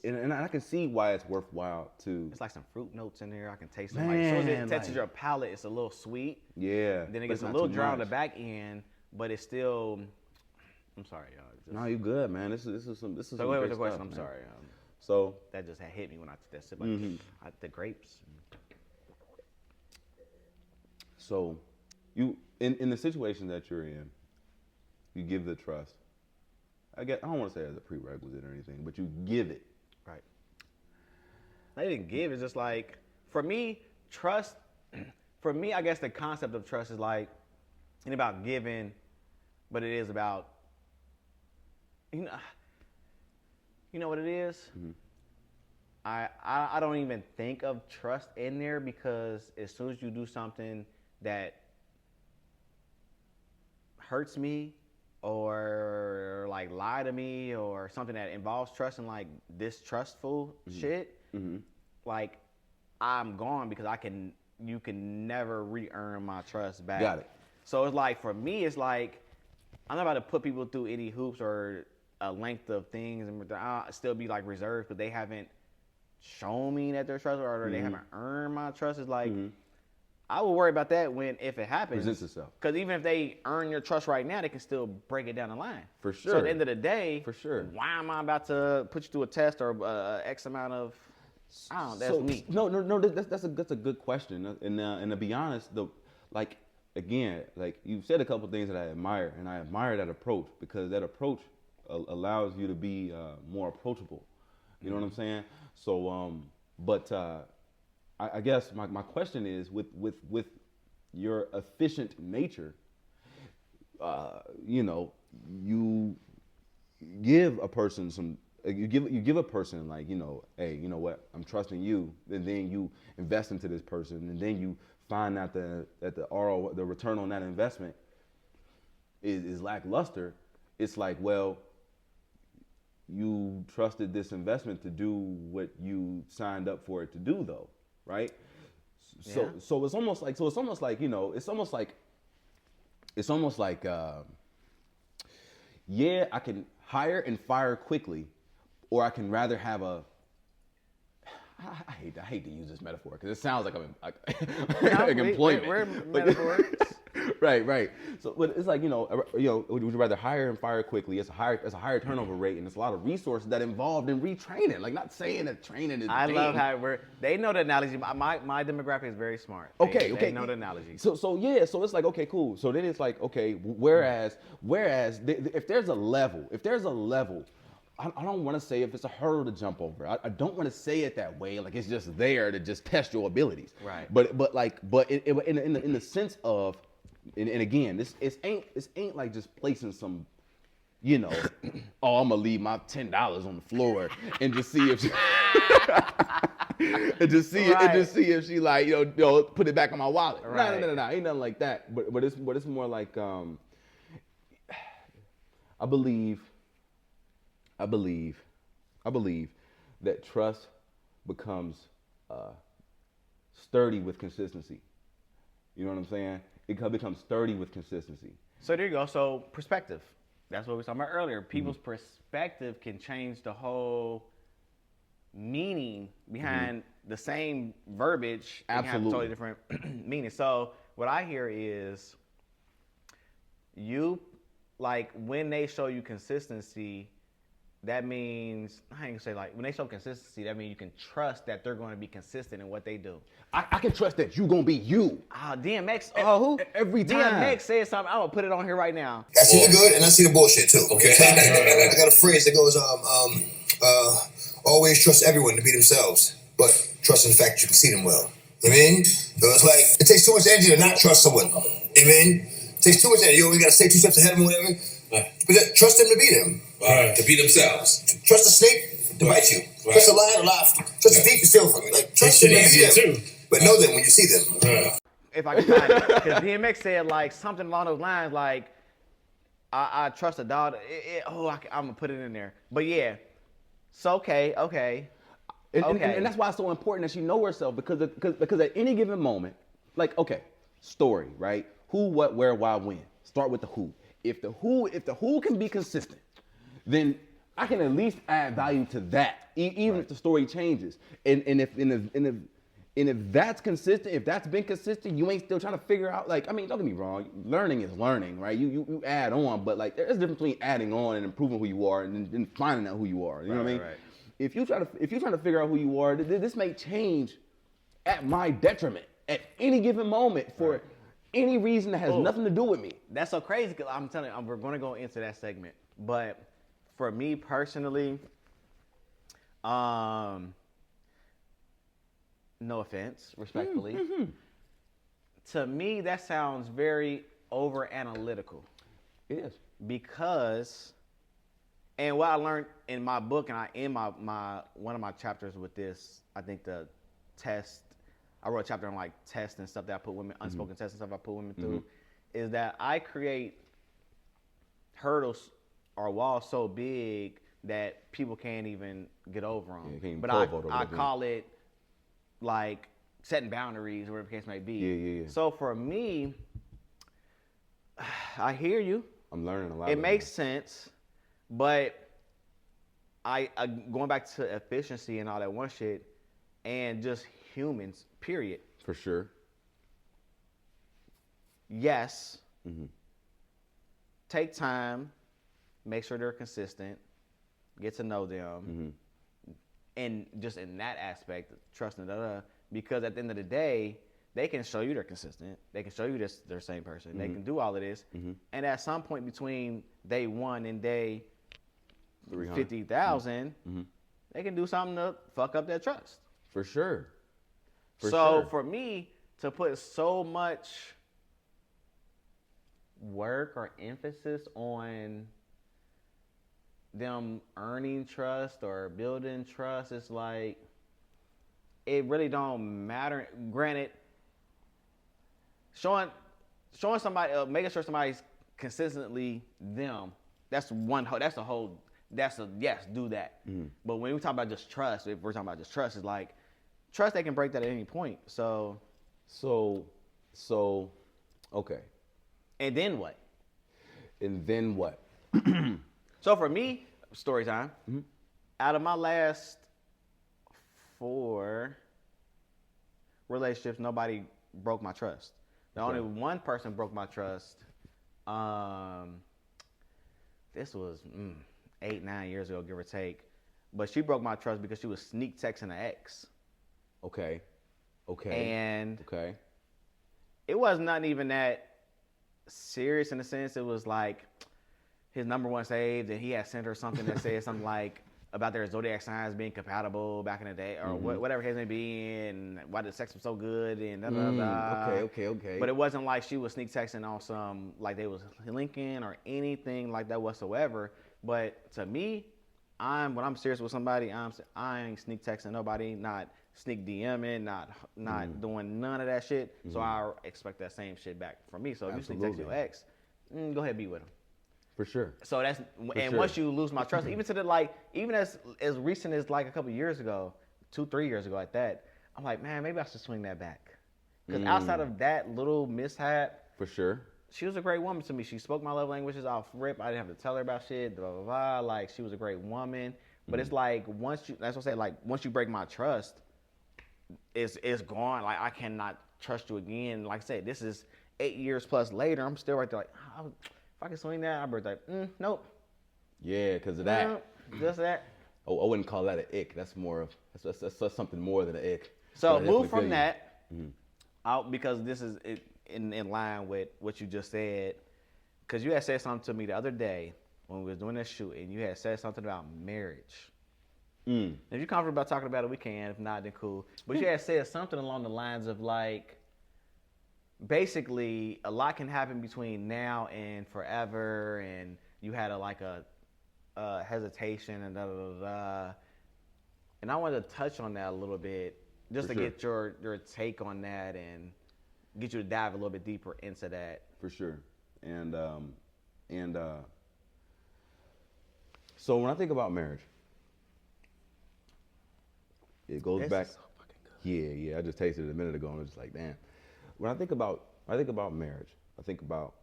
and I can see why it's worthwhile to. It's like some fruit notes in there. I can taste them. Like, as soon as it touches your palate, it's a little sweet. Yeah. Then it gets a little dry on the back end, but it's still. I'm sorry, y'all. No, you good, man. This is So some wait, great what's the stuff, question? I'm man. sorry. So that just had hit me when I took that sip. The grapes. So, you in the situation that you're in, you give the trust. I don't want to say as a prerequisite or anything, but you give it. Right. I didn't give. It's just like, for me, trust. For me, I guess the concept of trust is like, ain't about giving, but it is about. You know what it is? I don't even think of trust in there, because as soon as you do something that hurts me or like like lie to me or something that involves trust and like distrustful shit, like I'm gone because you can never re-earn my trust back. Got it. So it's like for me, it's like I'm not about to put people through any hoops or a length of things, and I'll still be like reserved because they haven't shown me that they're trustworthy or they haven't earned my trust. It's like I will worry about that if it happens. Presents itself. Because even if they earn your trust right now, they can still break it down the line. For sure. So at the end of the day, for sure, why am I about to put you through a test or X amount of? I don't know. That's me. No. That's a good question. And to be honest, again, like you said a couple things that I admire, and I admire that approach because that approach allows you to be more approachable. You know what I'm saying? So, I guess my question is with your efficient nature, you give a person you give a person like, hey, you know what, I'm trusting you, and then you invest into this person, and then you find out that the ROI, the return on that investment is lackluster. It's like, well, you trusted this investment to do what you signed up for it to do, though, right? So it's almost like yeah, I can hire and fire quickly, or I can rather have I hate to use this metaphor because it sounds like I'm like employment. We're metaphors. Right. So, but it's like would you rather hire and fire quickly? It's a higher turnover rate, and it's a lot of resources that involved in retraining. Like, not saying that training is. I love how they know the analogy. My demographic is very smart. Okay. They know the analogy. So it's like, okay, cool. So then it's like, okay, whereas if there's a level, I don't want to say if it's a hurdle to jump over. I don't want to say it that way, like it's just there to just test your abilities. Right. But in the sense of, and again, this ain't like just placing some, oh, I'm gonna leave my $10 on the floor and just see if she, and just see if she like put it back in my wallet. Right. No, ain't nothing like that. But it's more like I believe that trust becomes sturdy with consistency. You know what I'm saying? It becomes sturdy with consistency. So there you go. So perspective. That's what we were talking about earlier. People's perspective can change the whole meaning behind the same verbiage. Absolutely. It can have totally different meaning. So what I hear is when they show you consistency, that means, I ain't gonna say like, when they show consistency, that means you can trust that they're gonna be consistent in what they do. I can trust that you gonna be you. DMX, who? Every time. DMX said something, I'm gonna put it on here right now. I see the good and I see the bullshit too. Okay. I got a phrase that goes, always trust everyone to be themselves, but trust in the fact that you can see them well. You know what I mean? So it's like, it takes too much energy to not trust someone. You know what I mean? It takes too much energy. You always gotta stay 2 steps ahead of them or whatever. But trust them to be them. To be themselves. Trust the snake to bite you. Trust the lion to laugh. Trust the thief to steal from you. Like, trust them to be them. But know them when you see them. If I can find it. Because DMX said like something along those lines like, I trust a dog. I'm going to put it in there. But yeah, so okay. And that's why it's so important that she know herself because at any given moment, like, okay, story, right? Who, what, where, why, when. Start with the who. If the who can be consistent, then I can at least add value to that, even if the story changes. And if that's consistent, if that's been consistent, you ain't still trying to figure out. Like, I mean, don't get me wrong, learning is learning, right? You add on, but like there's a difference between adding on and improving who you are, and then finding out who you are. You know what I mean? Right. If you're trying to figure out who you are, this may change at my detriment at any given moment for any reason that has nothing to do with me. That's so crazy because I'm telling you, we're going to go into that segment. But for me personally, no offense, respectfully, to me that sounds very over analytical. It is. Because, and what I learned in my book, and I end my one of my chapters with this, I think the test. I wrote a chapter on like tests and stuff that I put women, unspoken tests and stuff I put women through, is that I create hurdles are walls so big that people can't even get over them. Yeah, can't even but talk about I it. call it like setting boundaries, whatever the case may be. Yeah. So for me, I hear you. I'm learning a lot. It makes sense, but I going back to efficiency and all that one shit, and just humans, period. For sure. Yes. Take time, make sure they're consistent, get to know them, and just in that aspect, trust and because at the end of the day, they can show you they're consistent. They can show you they're the same person. They can do all of this, and at some point between day 1 and day 50,000, they can do something to fuck up that trust. For sure. For me to put so much work or emphasis on them earning trust or building trust, it's like it really don't matter. Granted, showing somebody, making sure somebody's consistently them. That's a yes, do that. But when we talk about just trust, if we're talking about just trust, it's like trust they can break that at any point. So okay. And then what? So for me, story time. Out of my last 4 relationships, nobody broke my trust. The only one person broke my trust. This was 8-9 years ago, give or take. But she broke my trust because she was sneak texting an ex. Okay. And it was not even that serious in a sense. It was like his number one saved, and he had sent her something that said something like about their zodiac signs being compatible back in the day, or whatever his may be, and why the sex was so good, and blah, blah, blah. Okay. But it wasn't like she was sneak texting on some, like they was linking or anything like that whatsoever. But to me, when I'm serious with somebody, I ain't sneak texting nobody, not sneak DMing, not doing none of that shit. So I expect that same shit back from me. So if you sneak text your ex, go ahead, be with him. For sure. So that's once you lose my trust, even as recent as like a couple years ago, 2-3 years ago at that, I'm like, man, maybe I should swing that back. Because outside of that little mishap, for sure, she was a great woman to me. She spoke my love languages off rip. I didn't have to tell her about shit. Blah blah blah. Like she was a great woman. But it's like once you break my trust, it's gone. Like I cannot trust you again. Like I said, this is 8 years plus later. I'm still right there. Like if I can swing that, I'd be like, nope. Yeah, because of that. Just that. Oh, I wouldn't call that an ick. That's more of that's something more than an ick. So move from that out, because this is in line with what you just said. Because you had said something to me the other day when we was doing this shoot, and you had said something about marriage. If you're comfortable about talking about it, we can. If not, then cool. But you had said something along the lines of like, basically, a lot can happen between now and forever, and you had a hesitation and da da da da. And I wanted to touch on that a little bit, just to get your take on that and get you to dive a little bit deeper into that. For sure. And so when I think about marriage, it goes back. So fucking good. Yeah. I just tasted it a minute ago, and I was just like, damn. When I think about marriage, I think about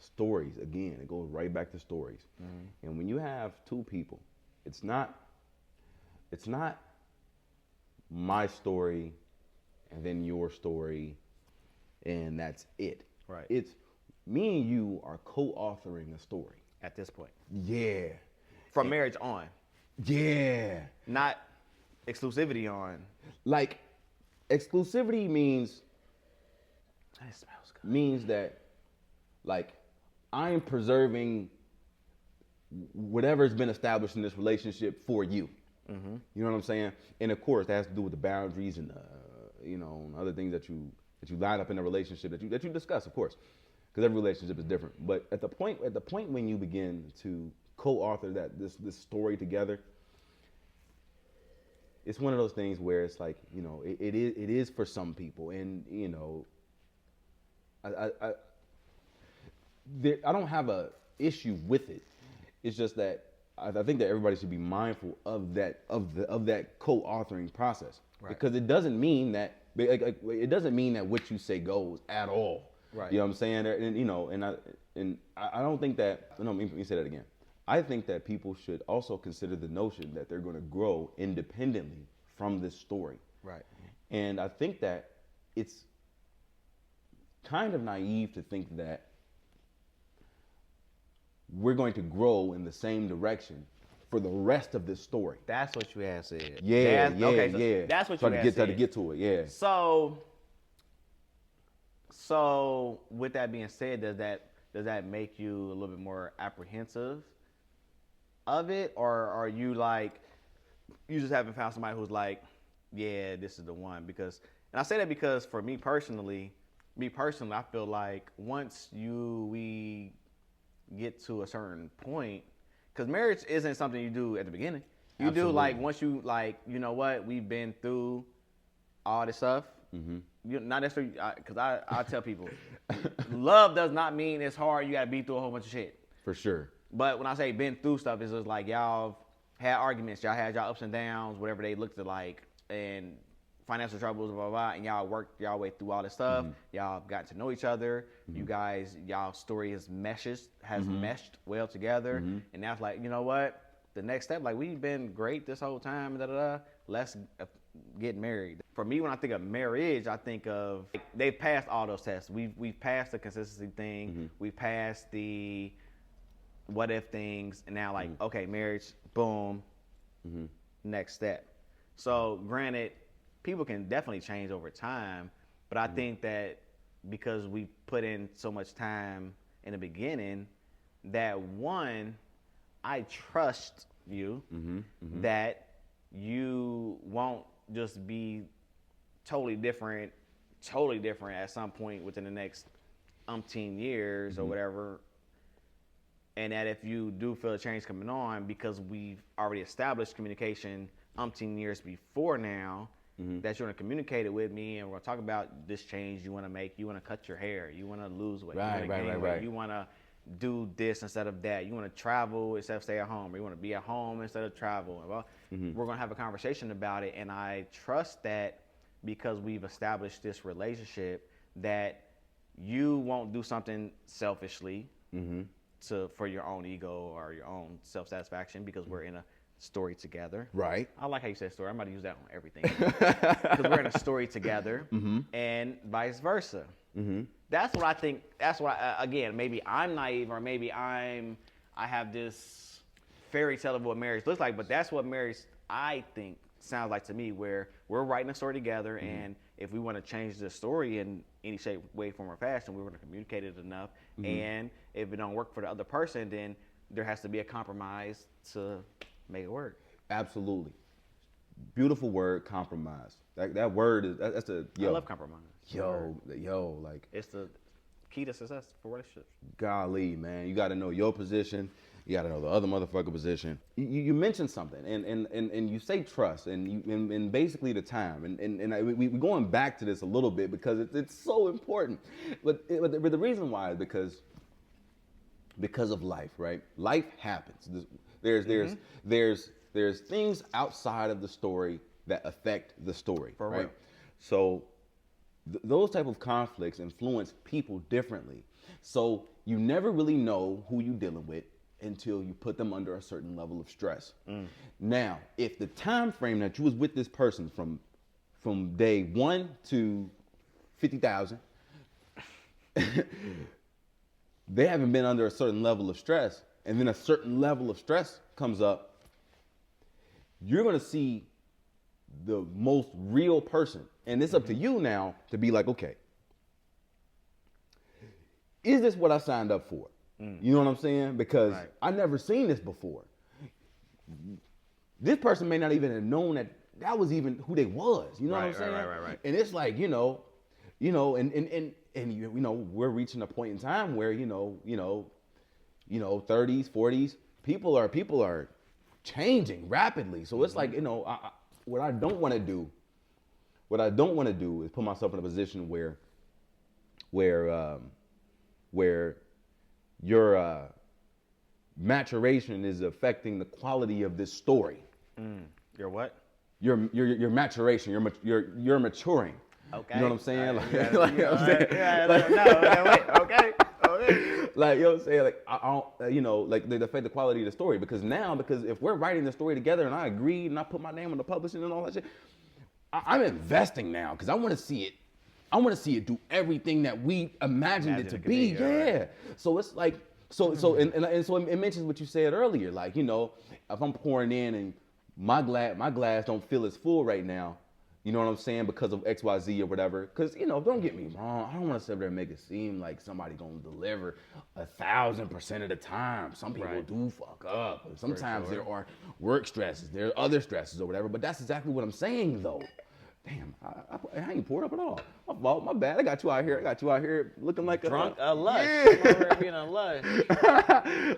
stories. Again, it goes right back to stories. And when you have two people, it's not my story and then your story and that's it. Right. It's me and you are co-authoring a story. At this point. Yeah. From marriage on. Yeah. Not exclusivity on. Like, exclusivity means That smells good. means that, like, I'm preserving whatever's been established in this relationship for you. You know what I'm saying? And of course, that has to do with the boundaries and other things that you line up in a relationship that you discuss, of course, because every relationship is different. But at the point when you begin to co-author this story together, it's one of those things where it's like, it is for some people, and I don't have issue with it. It's just that I think that everybody should be mindful of that co-authoring process, because it doesn't mean that it doesn't mean that what you say goes at all. Right. You know what I'm saying? And I don't think that. No, let me say that again. I think that people should also consider the notion that they're going to grow independently from this story. Right. And I think that it's kind of naive to think that we're going to grow in the same direction for the rest of this story. That's what you had said. Yeah. That's what you had said. Try to get to it, yeah. So with that being said, does that make you a little bit more apprehensive of it, or are you like, you just haven't found somebody who's like, yeah, this is the one? Because, and I say that because for me personally, I feel like once we get to a certain point, because marriage isn't something you do at the beginning. You Absolutely. do like once you like, you know what, we've been through all this stuff. Mm-hmm. You not necessarily, because I tell people, love does not mean it's hard. You got to be through a whole bunch of shit. For sure. But when I say been through stuff, it's just like y'all had arguments, y'all had y'all ups and downs, whatever they looked like, and financial troubles, blah, blah, blah, and y'all worked y'all way through all this stuff. Mm-hmm. Y'all got to know each other. Mm-hmm. Y'all story has meshed well together. Mm-hmm. And now it's like, you know what? The next step, like, we've been great this whole time, let's get married. For me, when I think of marriage, I think of, like, they've passed all those tests. We've passed the consistency thing. Mm-hmm. We've passed the what if things, and now, like, okay, marriage, boom, next step. So granted, people can definitely change over time, but I think that because we put in so much time in the beginning, that one, I trust you that you won't just be totally different at some point within the next umpteen years or whatever. And that if you do feel a change coming on, because we've already established communication umpteen years before now, that you're going to communicate it with me, and we're going to talk about this change you want to make. You want to cut your hair. You want to lose weight. Right. You want to do this instead of that. You want to travel instead of stay at home. Or you want to be at home instead of travel. Well, we're going to have a conversation about it, and I trust that because we've established this relationship, that you won't do something selfishly for your own ego or your own self-satisfaction, because we're in a story together. Right. I like how you said story. I'm about to use that on everything. Because we're in a story together, and vice versa. That's what I think. That's what again, maybe I'm naive, or maybe I have this fairy tale of what marriage looks like, but that's what marriage, I think, sounds like to me, where we're writing a story together, and if we want to change the story in any shape, way, form, or fashion, we're going to communicate it enough. And if it don't work for the other person, then there has to be a compromise to make it work. Absolutely. Beautiful word, compromise. That word is, that's a, yo. I love compromise. Like, it's the key to success for relationships. Golly, man, you got to know your position. You got to know the other motherfucker position. You mentioned something, and you say trust, and basically the time, and we're going back to this a little bit because it's so important. But the reason why is because of life, right? Life happens. There's things outside of the story that affect the story, for right? real. So those type of conflicts influence people differently. So you never really know who you're dealing with until you put them under a certain level of stress. Now, if the time frame that you was with this person from day 1 to 50,000, they haven't been under a certain level of stress, and then a certain level of stress comes up, you're gonna see the most real person. And it's up to you now to be like, okay, is this what I signed up for? You know what I'm saying? Because I never seen this before. This person may not even have known that was even who they was. You know what I'm saying? Right. And it's like, and we're reaching a point in time where, 30s, 40s, people are changing rapidly. So it's like, what I don't want to do is put myself in a position where maturation is affecting the quality of this story. Your what? Your maturation. You're maturing. Okay. You know what I'm saying? Like, Yeah, like, you know what I'm saying? Okay. Like, you know what I'm saying? Like, I don't, you know, like, they affect the quality of the story. Because if we're writing the story together and I agreed and I put my name on the publishing and all that shit, I'm investing now because I want to see it. I want to see it do everything that we imagined it to be. Yeah. Right. So it's like, so it mentions what you said earlier. Like, you know, if I'm pouring in and my glass don't feel as full right now, you know what I'm saying, because of XYZ or whatever. Because, you know, don't get me wrong, I don't want to sit there and make it seem like somebody gonna deliver 1,000% of the time. Some people do fuck up. Sometimes there are work stresses, there are other stresses or whatever. But that's exactly what I'm saying, though. Damn, I ain't poured up at all. My fault, my bad. I got you out here looking like drunk a lush. Yeah. I'm over here being a lush.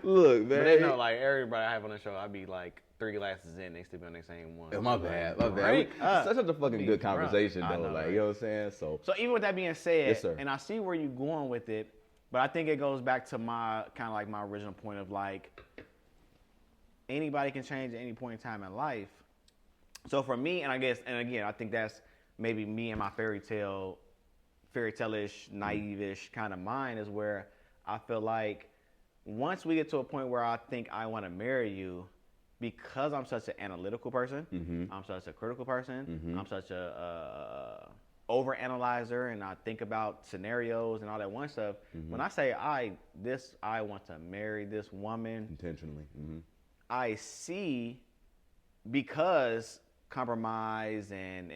Look, man. But they know, like, everybody I have on the show, I be like 3 glasses in, they still be on their same one. My bad. Such a fucking good conversation, though. Know, like, right? You know what I'm saying? So even with that being said, yes, sir. And I see where you're going with it, but I think it goes back to my kind of like my original point of like anybody can change at any point in time in life. So for me, and again, I think that's maybe me and my fairy tale-ish, naive-ish kind of mind is where I feel like once we get to a point where I think I want to marry you, because I'm such an analytical person, I'm such a critical person, I'm such a overanalyzer, and I think about scenarios and all that one stuff. When I say I want to marry this woman intentionally, I see, because compromise and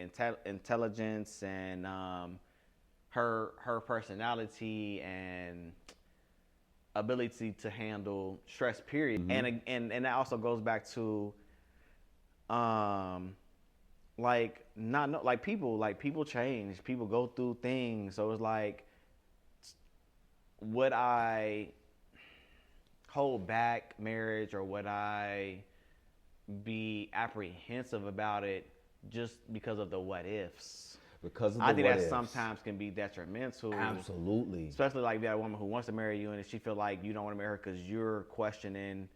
intelligence and her personality and ability to handle stress, period. And that also goes back to people change, people go through things. So it's like, would I hold back marriage, or would I be apprehensive about it just because of the what ifs? I think that sometimes can be detrimental. Absolutely. Especially like that woman who wants to marry you and she feel like you don't want to marry her because you're questioning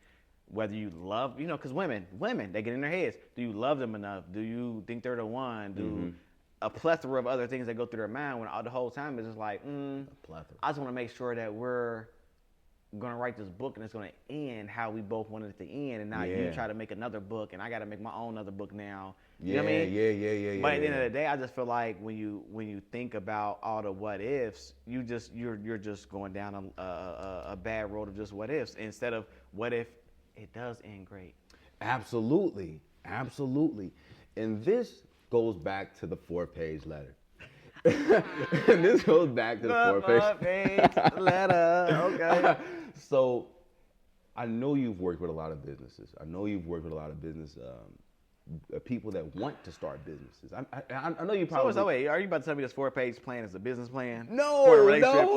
whether you love, you know, because women, they get in their heads. Do you love them enough? Do you think they're the one? Do a plethora of other things that go through their mind when all the whole time is just like, I just want to make sure that we're going to write this book and it's going to end how we both wanted it to end, and now you try to make another book and I got to make my own other book now. You know what I mean? Yeah. But at the end of the day, I just feel like when you think about all the what ifs, you're just going down a bad road of just what ifs instead of what if it does end great. Absolutely. And this goes back to the 4-page letter. And this goes back to the 4-page letter. Okay. So I know you've worked with a lot of businesses. I know you've worked with a lot of business people that want to start businesses. I know you probably. So wait, are you about to tell me this 4-page plan is a business plan? No, for a relationship?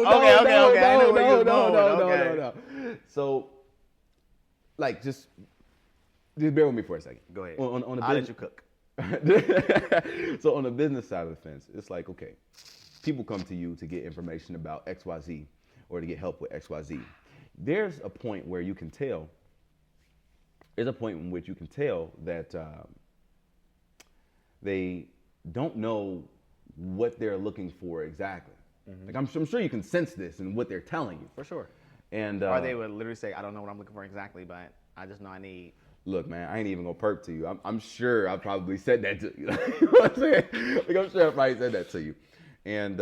No. So, like, just bear with me for a second. Go ahead. I'll let you cook. So on the business side of the fence, it's like, okay, people come to you to get information about XYZ or to get help with XYZ. There's a point where you can tell. There's a point in which you can tell that they don't know what they're looking for exactly. Like I'm sure you can sense this in what they're telling you. For sure. And or they would literally say, I don't know what I'm looking for exactly, but I just know I need. Look, man, I ain't even gonna perk to you. I'm sure I probably said that to you. You know what I'm saying? Like, I'm sure I probably said that to you. And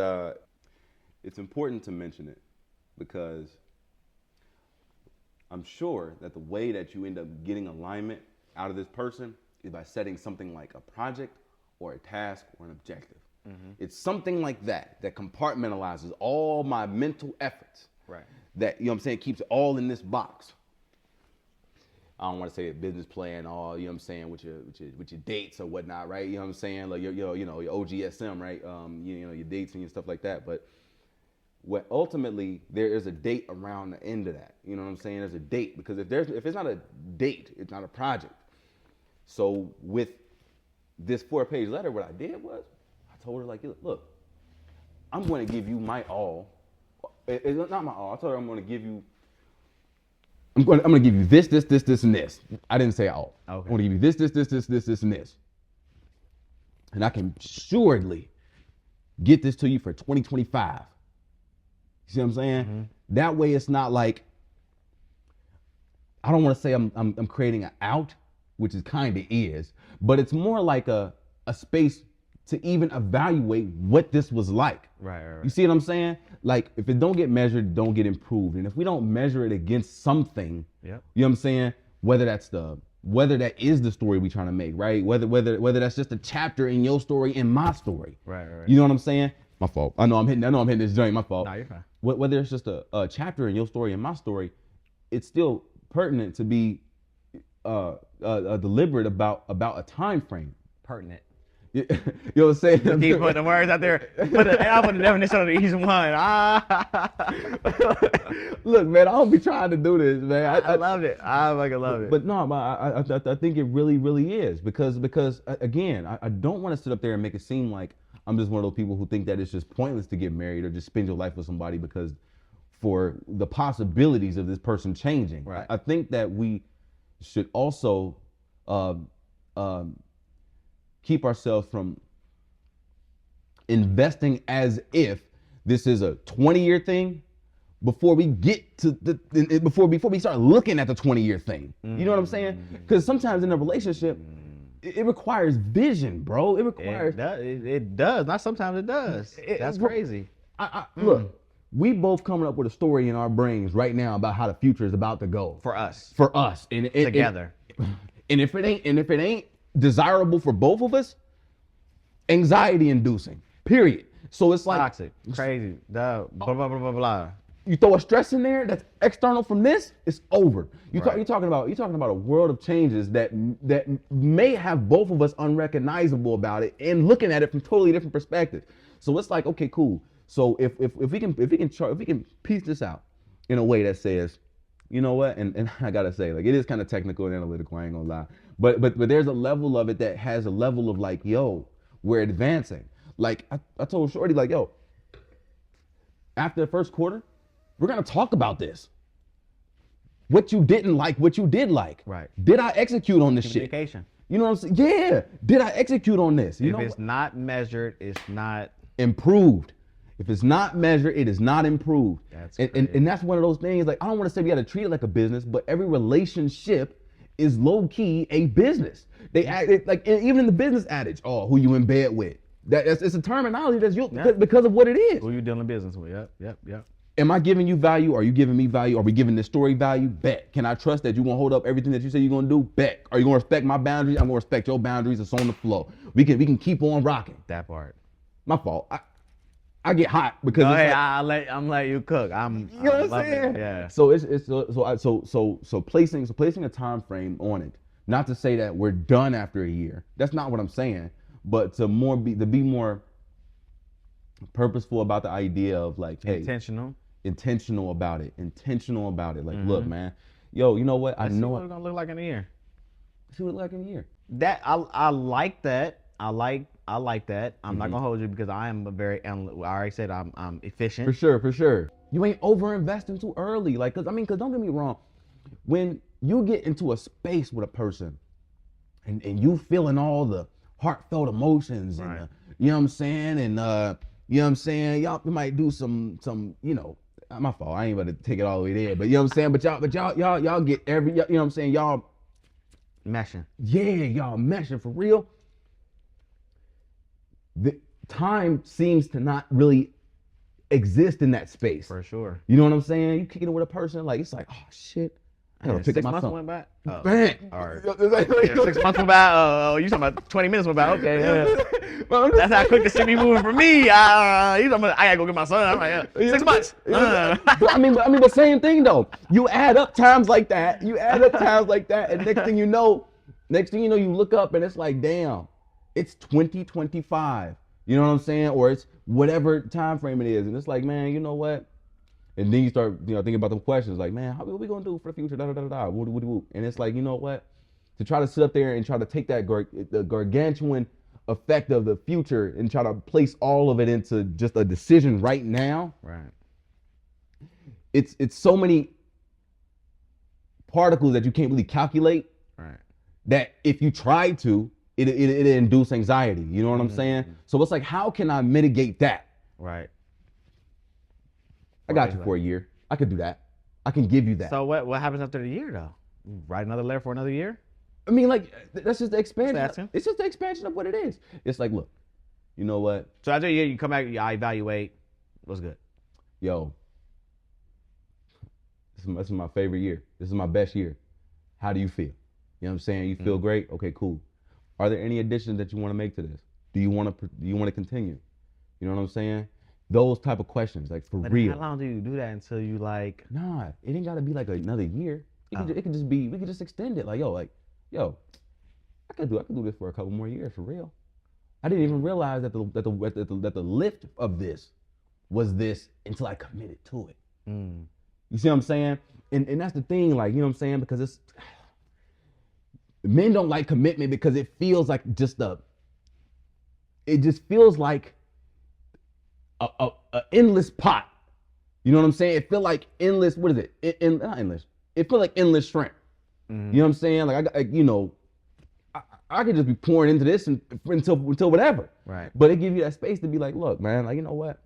it's important to mention it because I'm sure that the way that you end up getting alignment out of this person is by setting something like a project or a task or an objective. It's something like that compartmentalizes all my mental efforts. Right. That, you know what I'm saying, keeps it all in this box. I don't want to say a business plan, all, you know what I'm saying, with your dates or whatnot, right? You know what I'm saying, like your OGSM, right? You know, your dates and your stuff like that. But what ultimately there is a date around the end of that. You know what I'm saying? There's a date, because if it's not a date, it's not a project. So with this 4-page letter, what I did was I told her, like, look, I'm going to give you my all. It's not my all. I told her I'm going to give you I'm gonna give you this, and this. I didn't say all. Okay. I'm gonna give you this, and this. And I can assuredly get this to you for 2025. You see what I'm saying? Mm-hmm. That way it's not like, I don't want to say I'm creating an out, which is kind of is, but it's more like a space to even evaluate what this was like. Right. You see what I'm saying? Like, if it don't get measured, it don't get improved. And if we don't measure it against something, Yep. you know what I'm saying? Whether that is the story we're trying to make, right? Whether that's just a chapter in your story and my story. Right. You know what I'm saying? My fault. I know I'm hitting this joint. My fault. Nah, you're fine. Whether it's just a chapter in your story and my story, it's still pertinent to be deliberate about a time frame. Pertinent. You know what I'm saying? Keep putting the words out there. I'll put the definition on each one. Look, man, I don't be trying to do this, man. I loved it. I fucking love it. But no, I think it really, really is because again, I don't want to sit up there and make it seem like I'm just one of those people who think that it's just pointless to get married or just spend your life with somebody because for the possibilities of this person changing. Right. I think that we should also keep ourselves from investing as if this is a 20-year thing before we get to before we start looking at the 20-year thing. You know what I'm saying? Because sometimes in a relationship, it requires vision, bro. It requires. It does. Not sometimes it does. That's crazy. Look, we both coming up with a story in our brains right now about how the future is about to go For us. and Together. And if it ain't desirable for both of us, anxiety inducing, period. So it's like Toxic. Crazy. Blah, blah, blah, blah, blah. you throw a stress in there that's external from this, it's over. Right. You're talking about a world of changes that may have both of us unrecognizable about it and looking at it from totally different perspectives. So it's like, okay, cool. So if we can piece this out in a way that says, you know what, and I gotta say, like, it is kind of technical and analytical, I ain't gonna lie. But there's a level of it that has a level of like, yo, we're advancing. Like I told Shorty, like, yo, after the first quarter, we're gonna talk about this. What you didn't like, what you did like. Right. Did I execute on this shit? Communication. You know what I'm saying? Yeah. Did I execute on this? You If know it's what? not measured, it's not. Improved. If it's not measured, it is not improved. That's and that's one of those things, like, I don't want to say we got to treat it like a business, but every relationship is low key a business. They act like, even in the business adage, oh, who you in bed with? It's a terminology that's used because of what it is. Who you dealing business with? Yep. Am I giving you value? Are you giving me value? Are we giving this story value? Bet. Can I trust that you're gonna hold up everything that you say you're gonna do? Bet. Are you gonna respect my boundaries? I'm gonna respect your boundaries. It's on the flow. We can keep on rocking. That part. My fault. I get hot because Hey, like, I'm letting you cook. you know what I'm saying? Yeah. So so placing a time frame on it. Not to say that we're done after a year. That's not what I'm saying. But to be more purposeful about the idea of like, hey, intentional about it. Like, look, man, yo, you know what? I know what it's gonna look like in a year. See what it look like in a year. That I like that. I like that. I'm not gonna hold you because I am I already said I'm efficient. For sure. You ain't over investing too early. Like, cause don't get me wrong. When you get into a space with a person and you feeling all the heartfelt emotions and Right. You know what I'm saying? And you know what I'm saying? Y'all might do some, you know, my fault. I ain't about to take it all the way there, but you know what I'm saying? But y'all get every, you know what I'm saying? Y'all Meshing. Yeah, y'all meshing for real. The time seems to not really exist in that space. For sure. You know what I'm saying? You kicking it with a person, like, it's like, oh shit. I gotta pick up 6 my months phone. went by. Oh, Bang. all right. Yeah, 6 months went by. Oh, you talking about 20 minutes went by? Okay. That's how quick the shit be moving for me. You talking about, I gotta go get my son. I'm like, 6 months. But I mean, the same thing though. You add up times like that. And next thing you know, you look up and it's like, damn, it's 2025. You know what I'm saying? Or it's whatever time frame it is, and it's like, man, you know what? And then you start, thinking about them questions like, man, what are we gonna do for the future? Woo. And it's like, you know what? To try to sit up there and try to take that the gargantuan effect of the future and try to place all of it into just a decision right now. Right. It's so many particles that you can't really calculate. Right. That if you try to, it induce anxiety. You know what I'm saying? So it's like, how can I mitigate that? Right. I got you for a year. I could do that. I can give you that. So what happens after the year though? You write another letter for another year? I mean, like, that's just the expansion. asking. It's just the expansion of what it is. It's like, look, you know what? So after a year, you come back, I evaluate. What's good? Yo, this is my favorite year. This is my best year. How do you feel? You know what I'm saying? You feel great? Okay, cool. Are there any additions that you want to make to this? Do you want to continue? You know what I'm saying? Those type of questions, like for real. How long do you do that until you like? Nah, it ain't gotta be like another year. It could just be. We could just extend it. Like yo, I could do this for a couple more years for real. I didn't even realize that the lift of this was this until I committed to it. You see what I'm saying? And that's the thing, like, you know what I'm saying? Because it's men don't like commitment because it feels like it just feels like a endless pot. You know what I'm saying? It feel like endless, what is it? Not endless. It feel like endless shrimp. You know what I'm saying? Like I could just be pouring into this until whatever. Right. But it gives you that space to be like, look, man, like, you know what?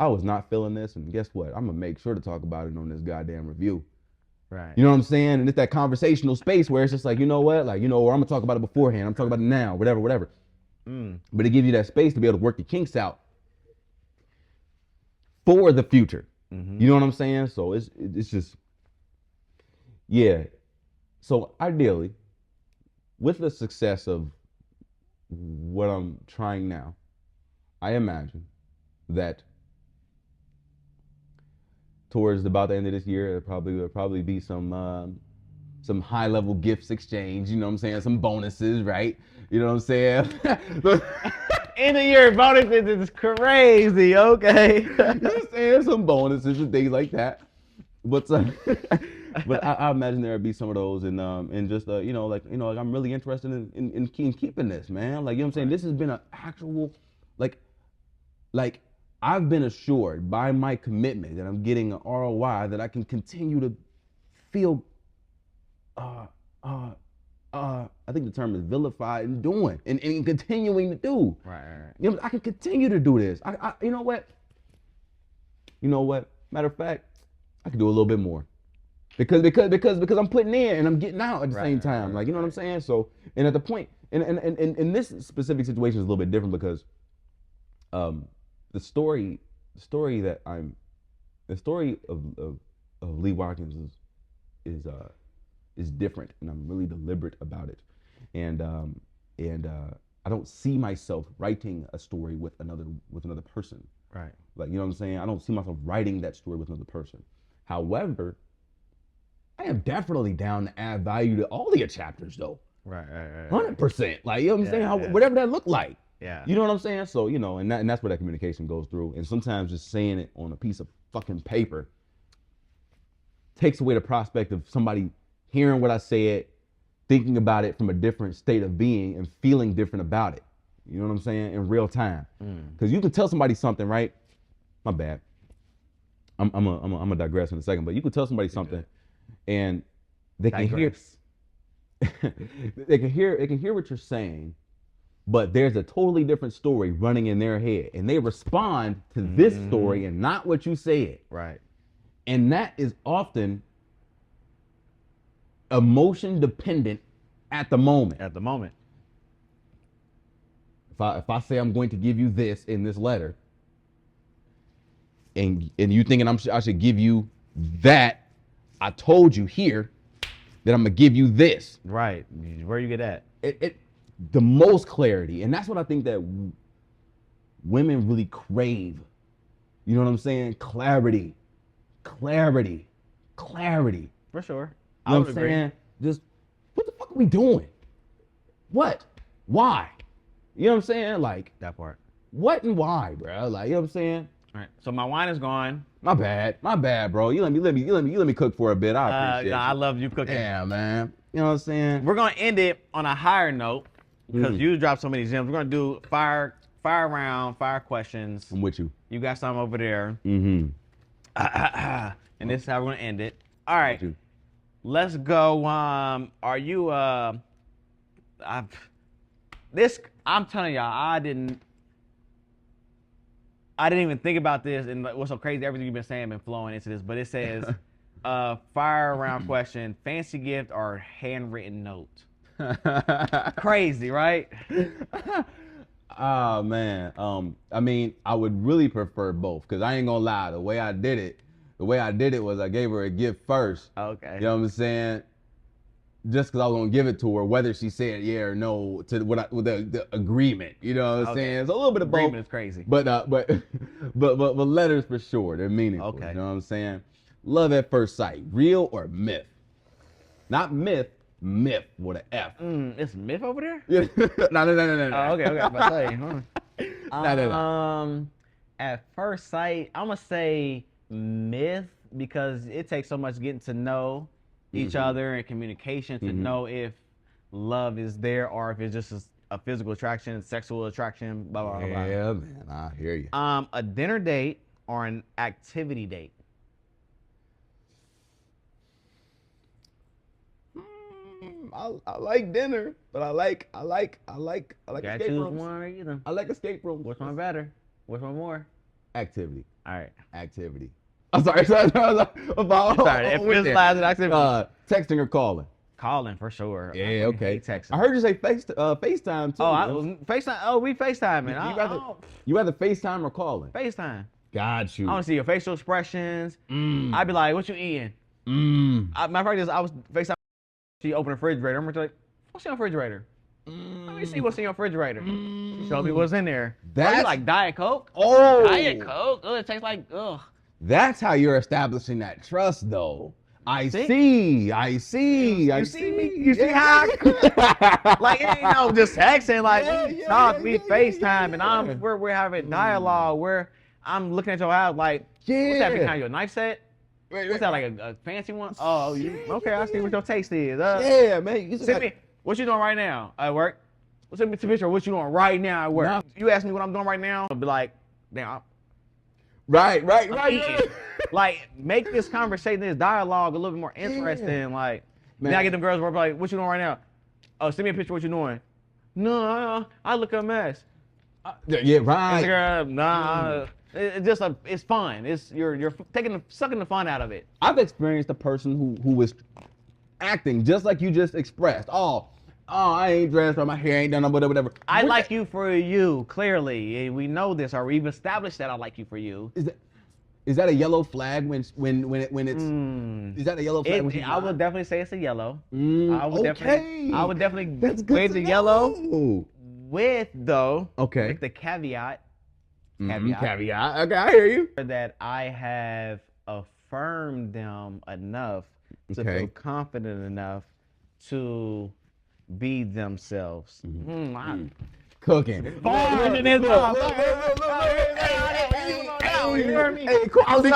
I was not feeling this, and guess what? I'm gonna make sure to talk about it on this goddamn review. Right. You know what I'm saying? And it's that conversational space where it's just like, you know what? Like, or I'm gonna talk about it beforehand. I'm talking about it now, whatever. But it gives you that space to be able to work the kinks out for the future. You know what I'm saying? So it's just, yeah. So ideally, with the success of what I'm trying now, I imagine that towards about the end of this year, there'll probably be some high level gifts exchange. You know what I'm saying? Some bonuses, right? You know what I'm saying? End of year bonuses is crazy. Okay. You know what I'm saying? Some bonuses and things like that. But but I imagine there'll be some of those, and just like I'm really interested in keeping this, man. Like, you know what I'm saying? This has been an actual like I've been assured by my commitment that I'm getting an ROI that I can continue to feel I think the term is vilified in doing and continuing to do. Right. You know, I can continue to do this. You know what? Matter of fact, I can do a little bit more. Because I'm putting in and I'm getting out at the same time. Like, you know what I'm saying? So, and at the point, and this specific situation is a little bit different because the story of Lee Watkins is different, and I'm really deliberate about it. And I don't see myself writing a story with another person. Right. Like, you know what I'm saying? I don't see myself writing that story with another person. However, I am definitely down to add value to all the chapters, though. Right. 100%. Like, you know what I'm saying? Whatever that look like. Yeah. You know what I'm saying? So, and that's where that communication goes through. And sometimes just saying it on a piece of fucking paper takes away the prospect of somebody hearing what I said, thinking about it from a different state of being and feeling different about it. You know what I'm saying? In real time. Because you can tell somebody something, right? My bad. I'm gonna digress in a second, but you can tell somebody something and they can hear they can hear what you're saying, but there's a totally different story running in their head, and they respond to this story and not what you said. Right. And that is often emotion dependent at the moment. If I say I'm going to give you this in this letter, and you thinking I should give you that, I told you here that I'm gonna give you this. Right. Where you get that? The most clarity, and that's what I think that women really crave. You know what I'm saying? Clarity. For sure. You know what I'm saying? Just, what the fuck are we doing? What? Why? You know what I'm saying? Like, that part. What and why, bro? Like, you know what I'm saying? All right. So my wine is gone. My bad, bro. You let me cook for a bit. I appreciate it. I love you cooking. Yeah, man. You know what I'm saying? We're gonna end it on a higher note because you dropped so many gems. We're gonna do fire round, fire questions. I'm with you. You got some over there. Mm-hmm. And this is how we're gonna end it. All right. Let's go. Are you I'm telling y'all, I didn't even think about this, and what's so crazy, everything you've been saying been flowing into this, but it says fire around question, fancy gift or handwritten note. Crazy, right? Oh man. I mean, I would really prefer both, because I ain't gonna lie, the way I did it was I gave her a gift first. Okay. You know what I'm saying? Just because I was gonna give it to her, whether she said yeah or no to with the agreement. You know what I'm saying? It's a little bit of both. Agreement is crazy. But letters for sure, they're meaningful. Okay. You know what I'm saying? Love at first sight, real or myth? Not myth with an F. It's myth over there? Yeah. No. Oh, okay. I'm about to say, No. At first sight, I'm gonna say myth, because it takes so much getting to know each other and communication to know if love is there or if it's just a physical attraction, sexual attraction, blah blah blah. Yeah, man, I hear you. A dinner date or an activity date? I like dinner, but I like Gotta escape choose rooms. one or either. I like escape rooms. Which one better? Which one more? Activity. All right. Activity. I'm sorry. Sorry. If it's last activity. Texting or calling. Calling for sure. Yeah. Okay. Texting. I heard you say FaceTime too. FaceTime. Oh, we FaceTiming. You rather FaceTime or calling? FaceTime. Got you. I want to see your facial expressions. I'd be like, "What you eating?" My practice, I was FaceTime. She opened the refrigerator. I'm like, "What's in your refrigerator?" Let me see what's in your refrigerator. She showed me what's in there. That's you like Diet Coke? Oh, Diet Coke. Oh, it tastes like ugh. That's how you're establishing that trust, though. I see. You see me? You see how? Like it ain't no just texting. Like we talk, we FaceTime, and we're having dialogue. I'm looking at your house like, what's that behind your knife set? What's that, like a fancy one? Oh, okay? I see what your taste is. Yeah, man. Send me what you doing right now at work. Send me a picture of what you doing right now at work. No. You ask me what I'm doing right now, I'll be like, damn. Right. Like, make this conversation, this dialogue a little bit more interesting. Like, then I get them girls where I'm like, what you doing right now? Oh, send me a picture of what you doing. No, I look a mess. Yeah, right. Instagram, nah. It's just it's fun. You're sucking the fun out of it. I've experienced a person who was acting just like you just expressed. Oh, I ain't dressed or my hair ain't done, whatever. I like you for you, clearly. We know this, or we've established that I like you for you. Is that a yellow flag when it's is that a yellow flag? I would definitely say it's a yellow. I would definitely That's good wave to the know. yellow with Okay. the caveat. Caveat. Okay, I hear you. That I have affirmed them enough to feel confident enough to be themselves. Cooking. Bars in his mouth. You hear me? Hey, quality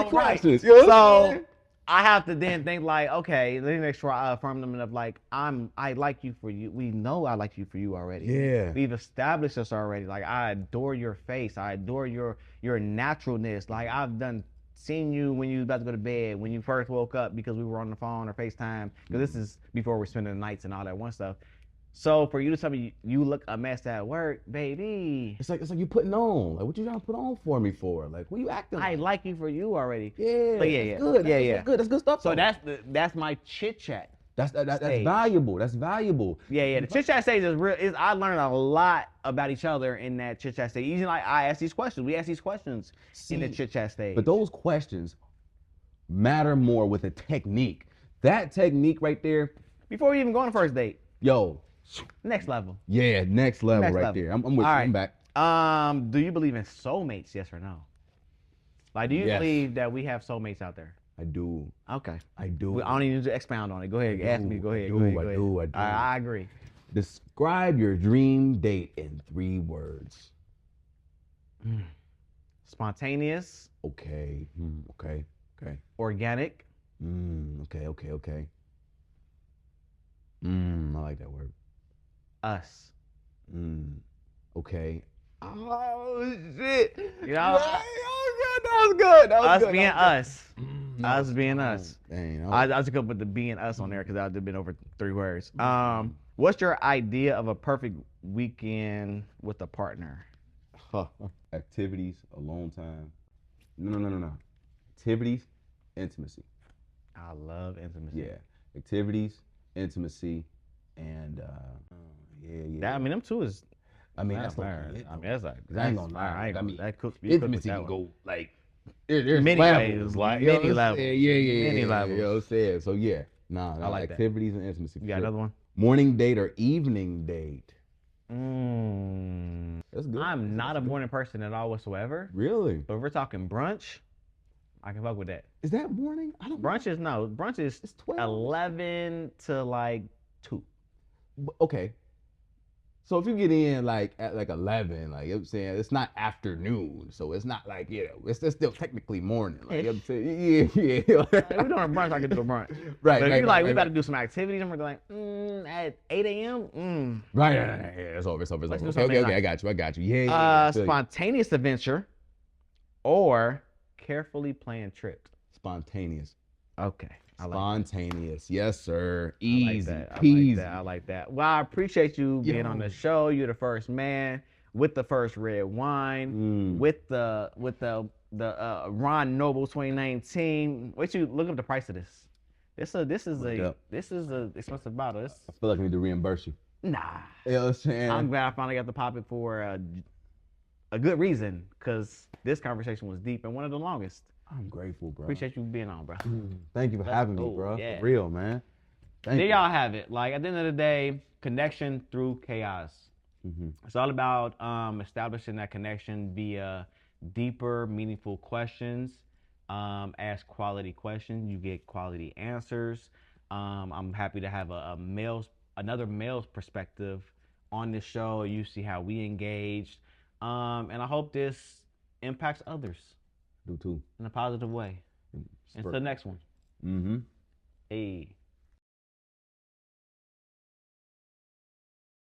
questions. So I have to then think like, okay, let me make sure I affirm them enough. Like I like you for you. We know I like you for you already. Yeah. We've established this already. Like I adore your face. I adore your naturalness. Like I've seen you when you was about to go to bed, when you first woke up because we were on the phone or FaceTime. Because this is before we're spending the nights and all that one stuff. So for you to tell me you look a mess at work, baby. It's like you putting on. Like, what you trying to put on for me for? Like, what you acting like? I like you for you already. Yeah. But yeah. Good. Yeah. Good. That's good stuff. So though. that's my chit chat. That's valuable. That's valuable. Yeah. The chit chat stage is real. I learned a lot about each other in that chit chat stage. Usually, like I ask these questions. We ask these questions in the chit chat stage. But those questions matter more with a technique. That technique right there. Before we even go on the first date. Yo. Next level. Yeah, next level right there. I'm with you. Right. I'm back. Do you believe in soulmates? Yes or no? Like, do you believe that we have soulmates out there? I do. Okay. I do. I don't even need to expound on it. Go ahead. Ask me. Go ahead. I do. I agree. Describe your dream date in 3 words. Spontaneous. Okay. Okay. Organic. Okay. I like that word. Us. Okay. Oh shit. You know? That was good. Us being us. Us being us. Dang, I just go put the being us on there because I've been over 3 words. What's your idea of a perfect weekend with a partner? activities, alone time. No. Activities, intimacy. I love intimacy. Yeah, activities, intimacy, and yeah. That, I mean, them two is. I mean, that's that's fire. like, I mean, that's like. I ain't gonna lie. I mean, that cook. Intimacy can go like there's Many levels, ways, like many you know what I'm levels. saying? Yeah. Many levels. You know what I'm saying? So yeah, I like that. activities and intimacy. You got another one? Morning date or evening date? That's good. I'm not a morning person at all whatsoever. Really? But if we're talking brunch, I can fuck with that. Is that morning? I don't. Brunch is no. Brunch is It's 12. 11 to like 2. Okay. So if you get in like at like 11, like I'm saying, it's not afternoon, so it's not like it's still technically morning. Like I'm saying, yeah. If we're doing a brunch, I can do a brunch. Right. But if right, you're like, we right, got to do some activities, and we're like, at 8 a.m. Right. Yeah, it's over. Let's do Okay, something I got you. Yeah. I feel you. Spontaneous adventure, or carefully planned trip. Spontaneous. Okay. Spontaneous. Yes, sir. Easy. I like that. Well, I appreciate you being on the show. You're the first man with the first red wine, with the Ron Noble 2019. Wait, you look up the price of this. This is a expensive bottle. I feel like I need to reimburse you. Nah. You know what I'm saying? I'm glad I finally got to pop it for a good reason, because this conversation was deep and one of the longest. I'm grateful, bro. Appreciate you being on, bro. Thank you for having me, bro. Yeah. For real, man. There y'all have it. Like, at the end of the day, connection through chaos. It's all about establishing that connection via deeper, meaningful questions. Ask quality questions, you get quality answers. I'm happy to have another male's perspective on this show. You see how we engaged, and I hope this impacts others. Do too. In a positive way. Until the next one. Mm-hmm. Hey.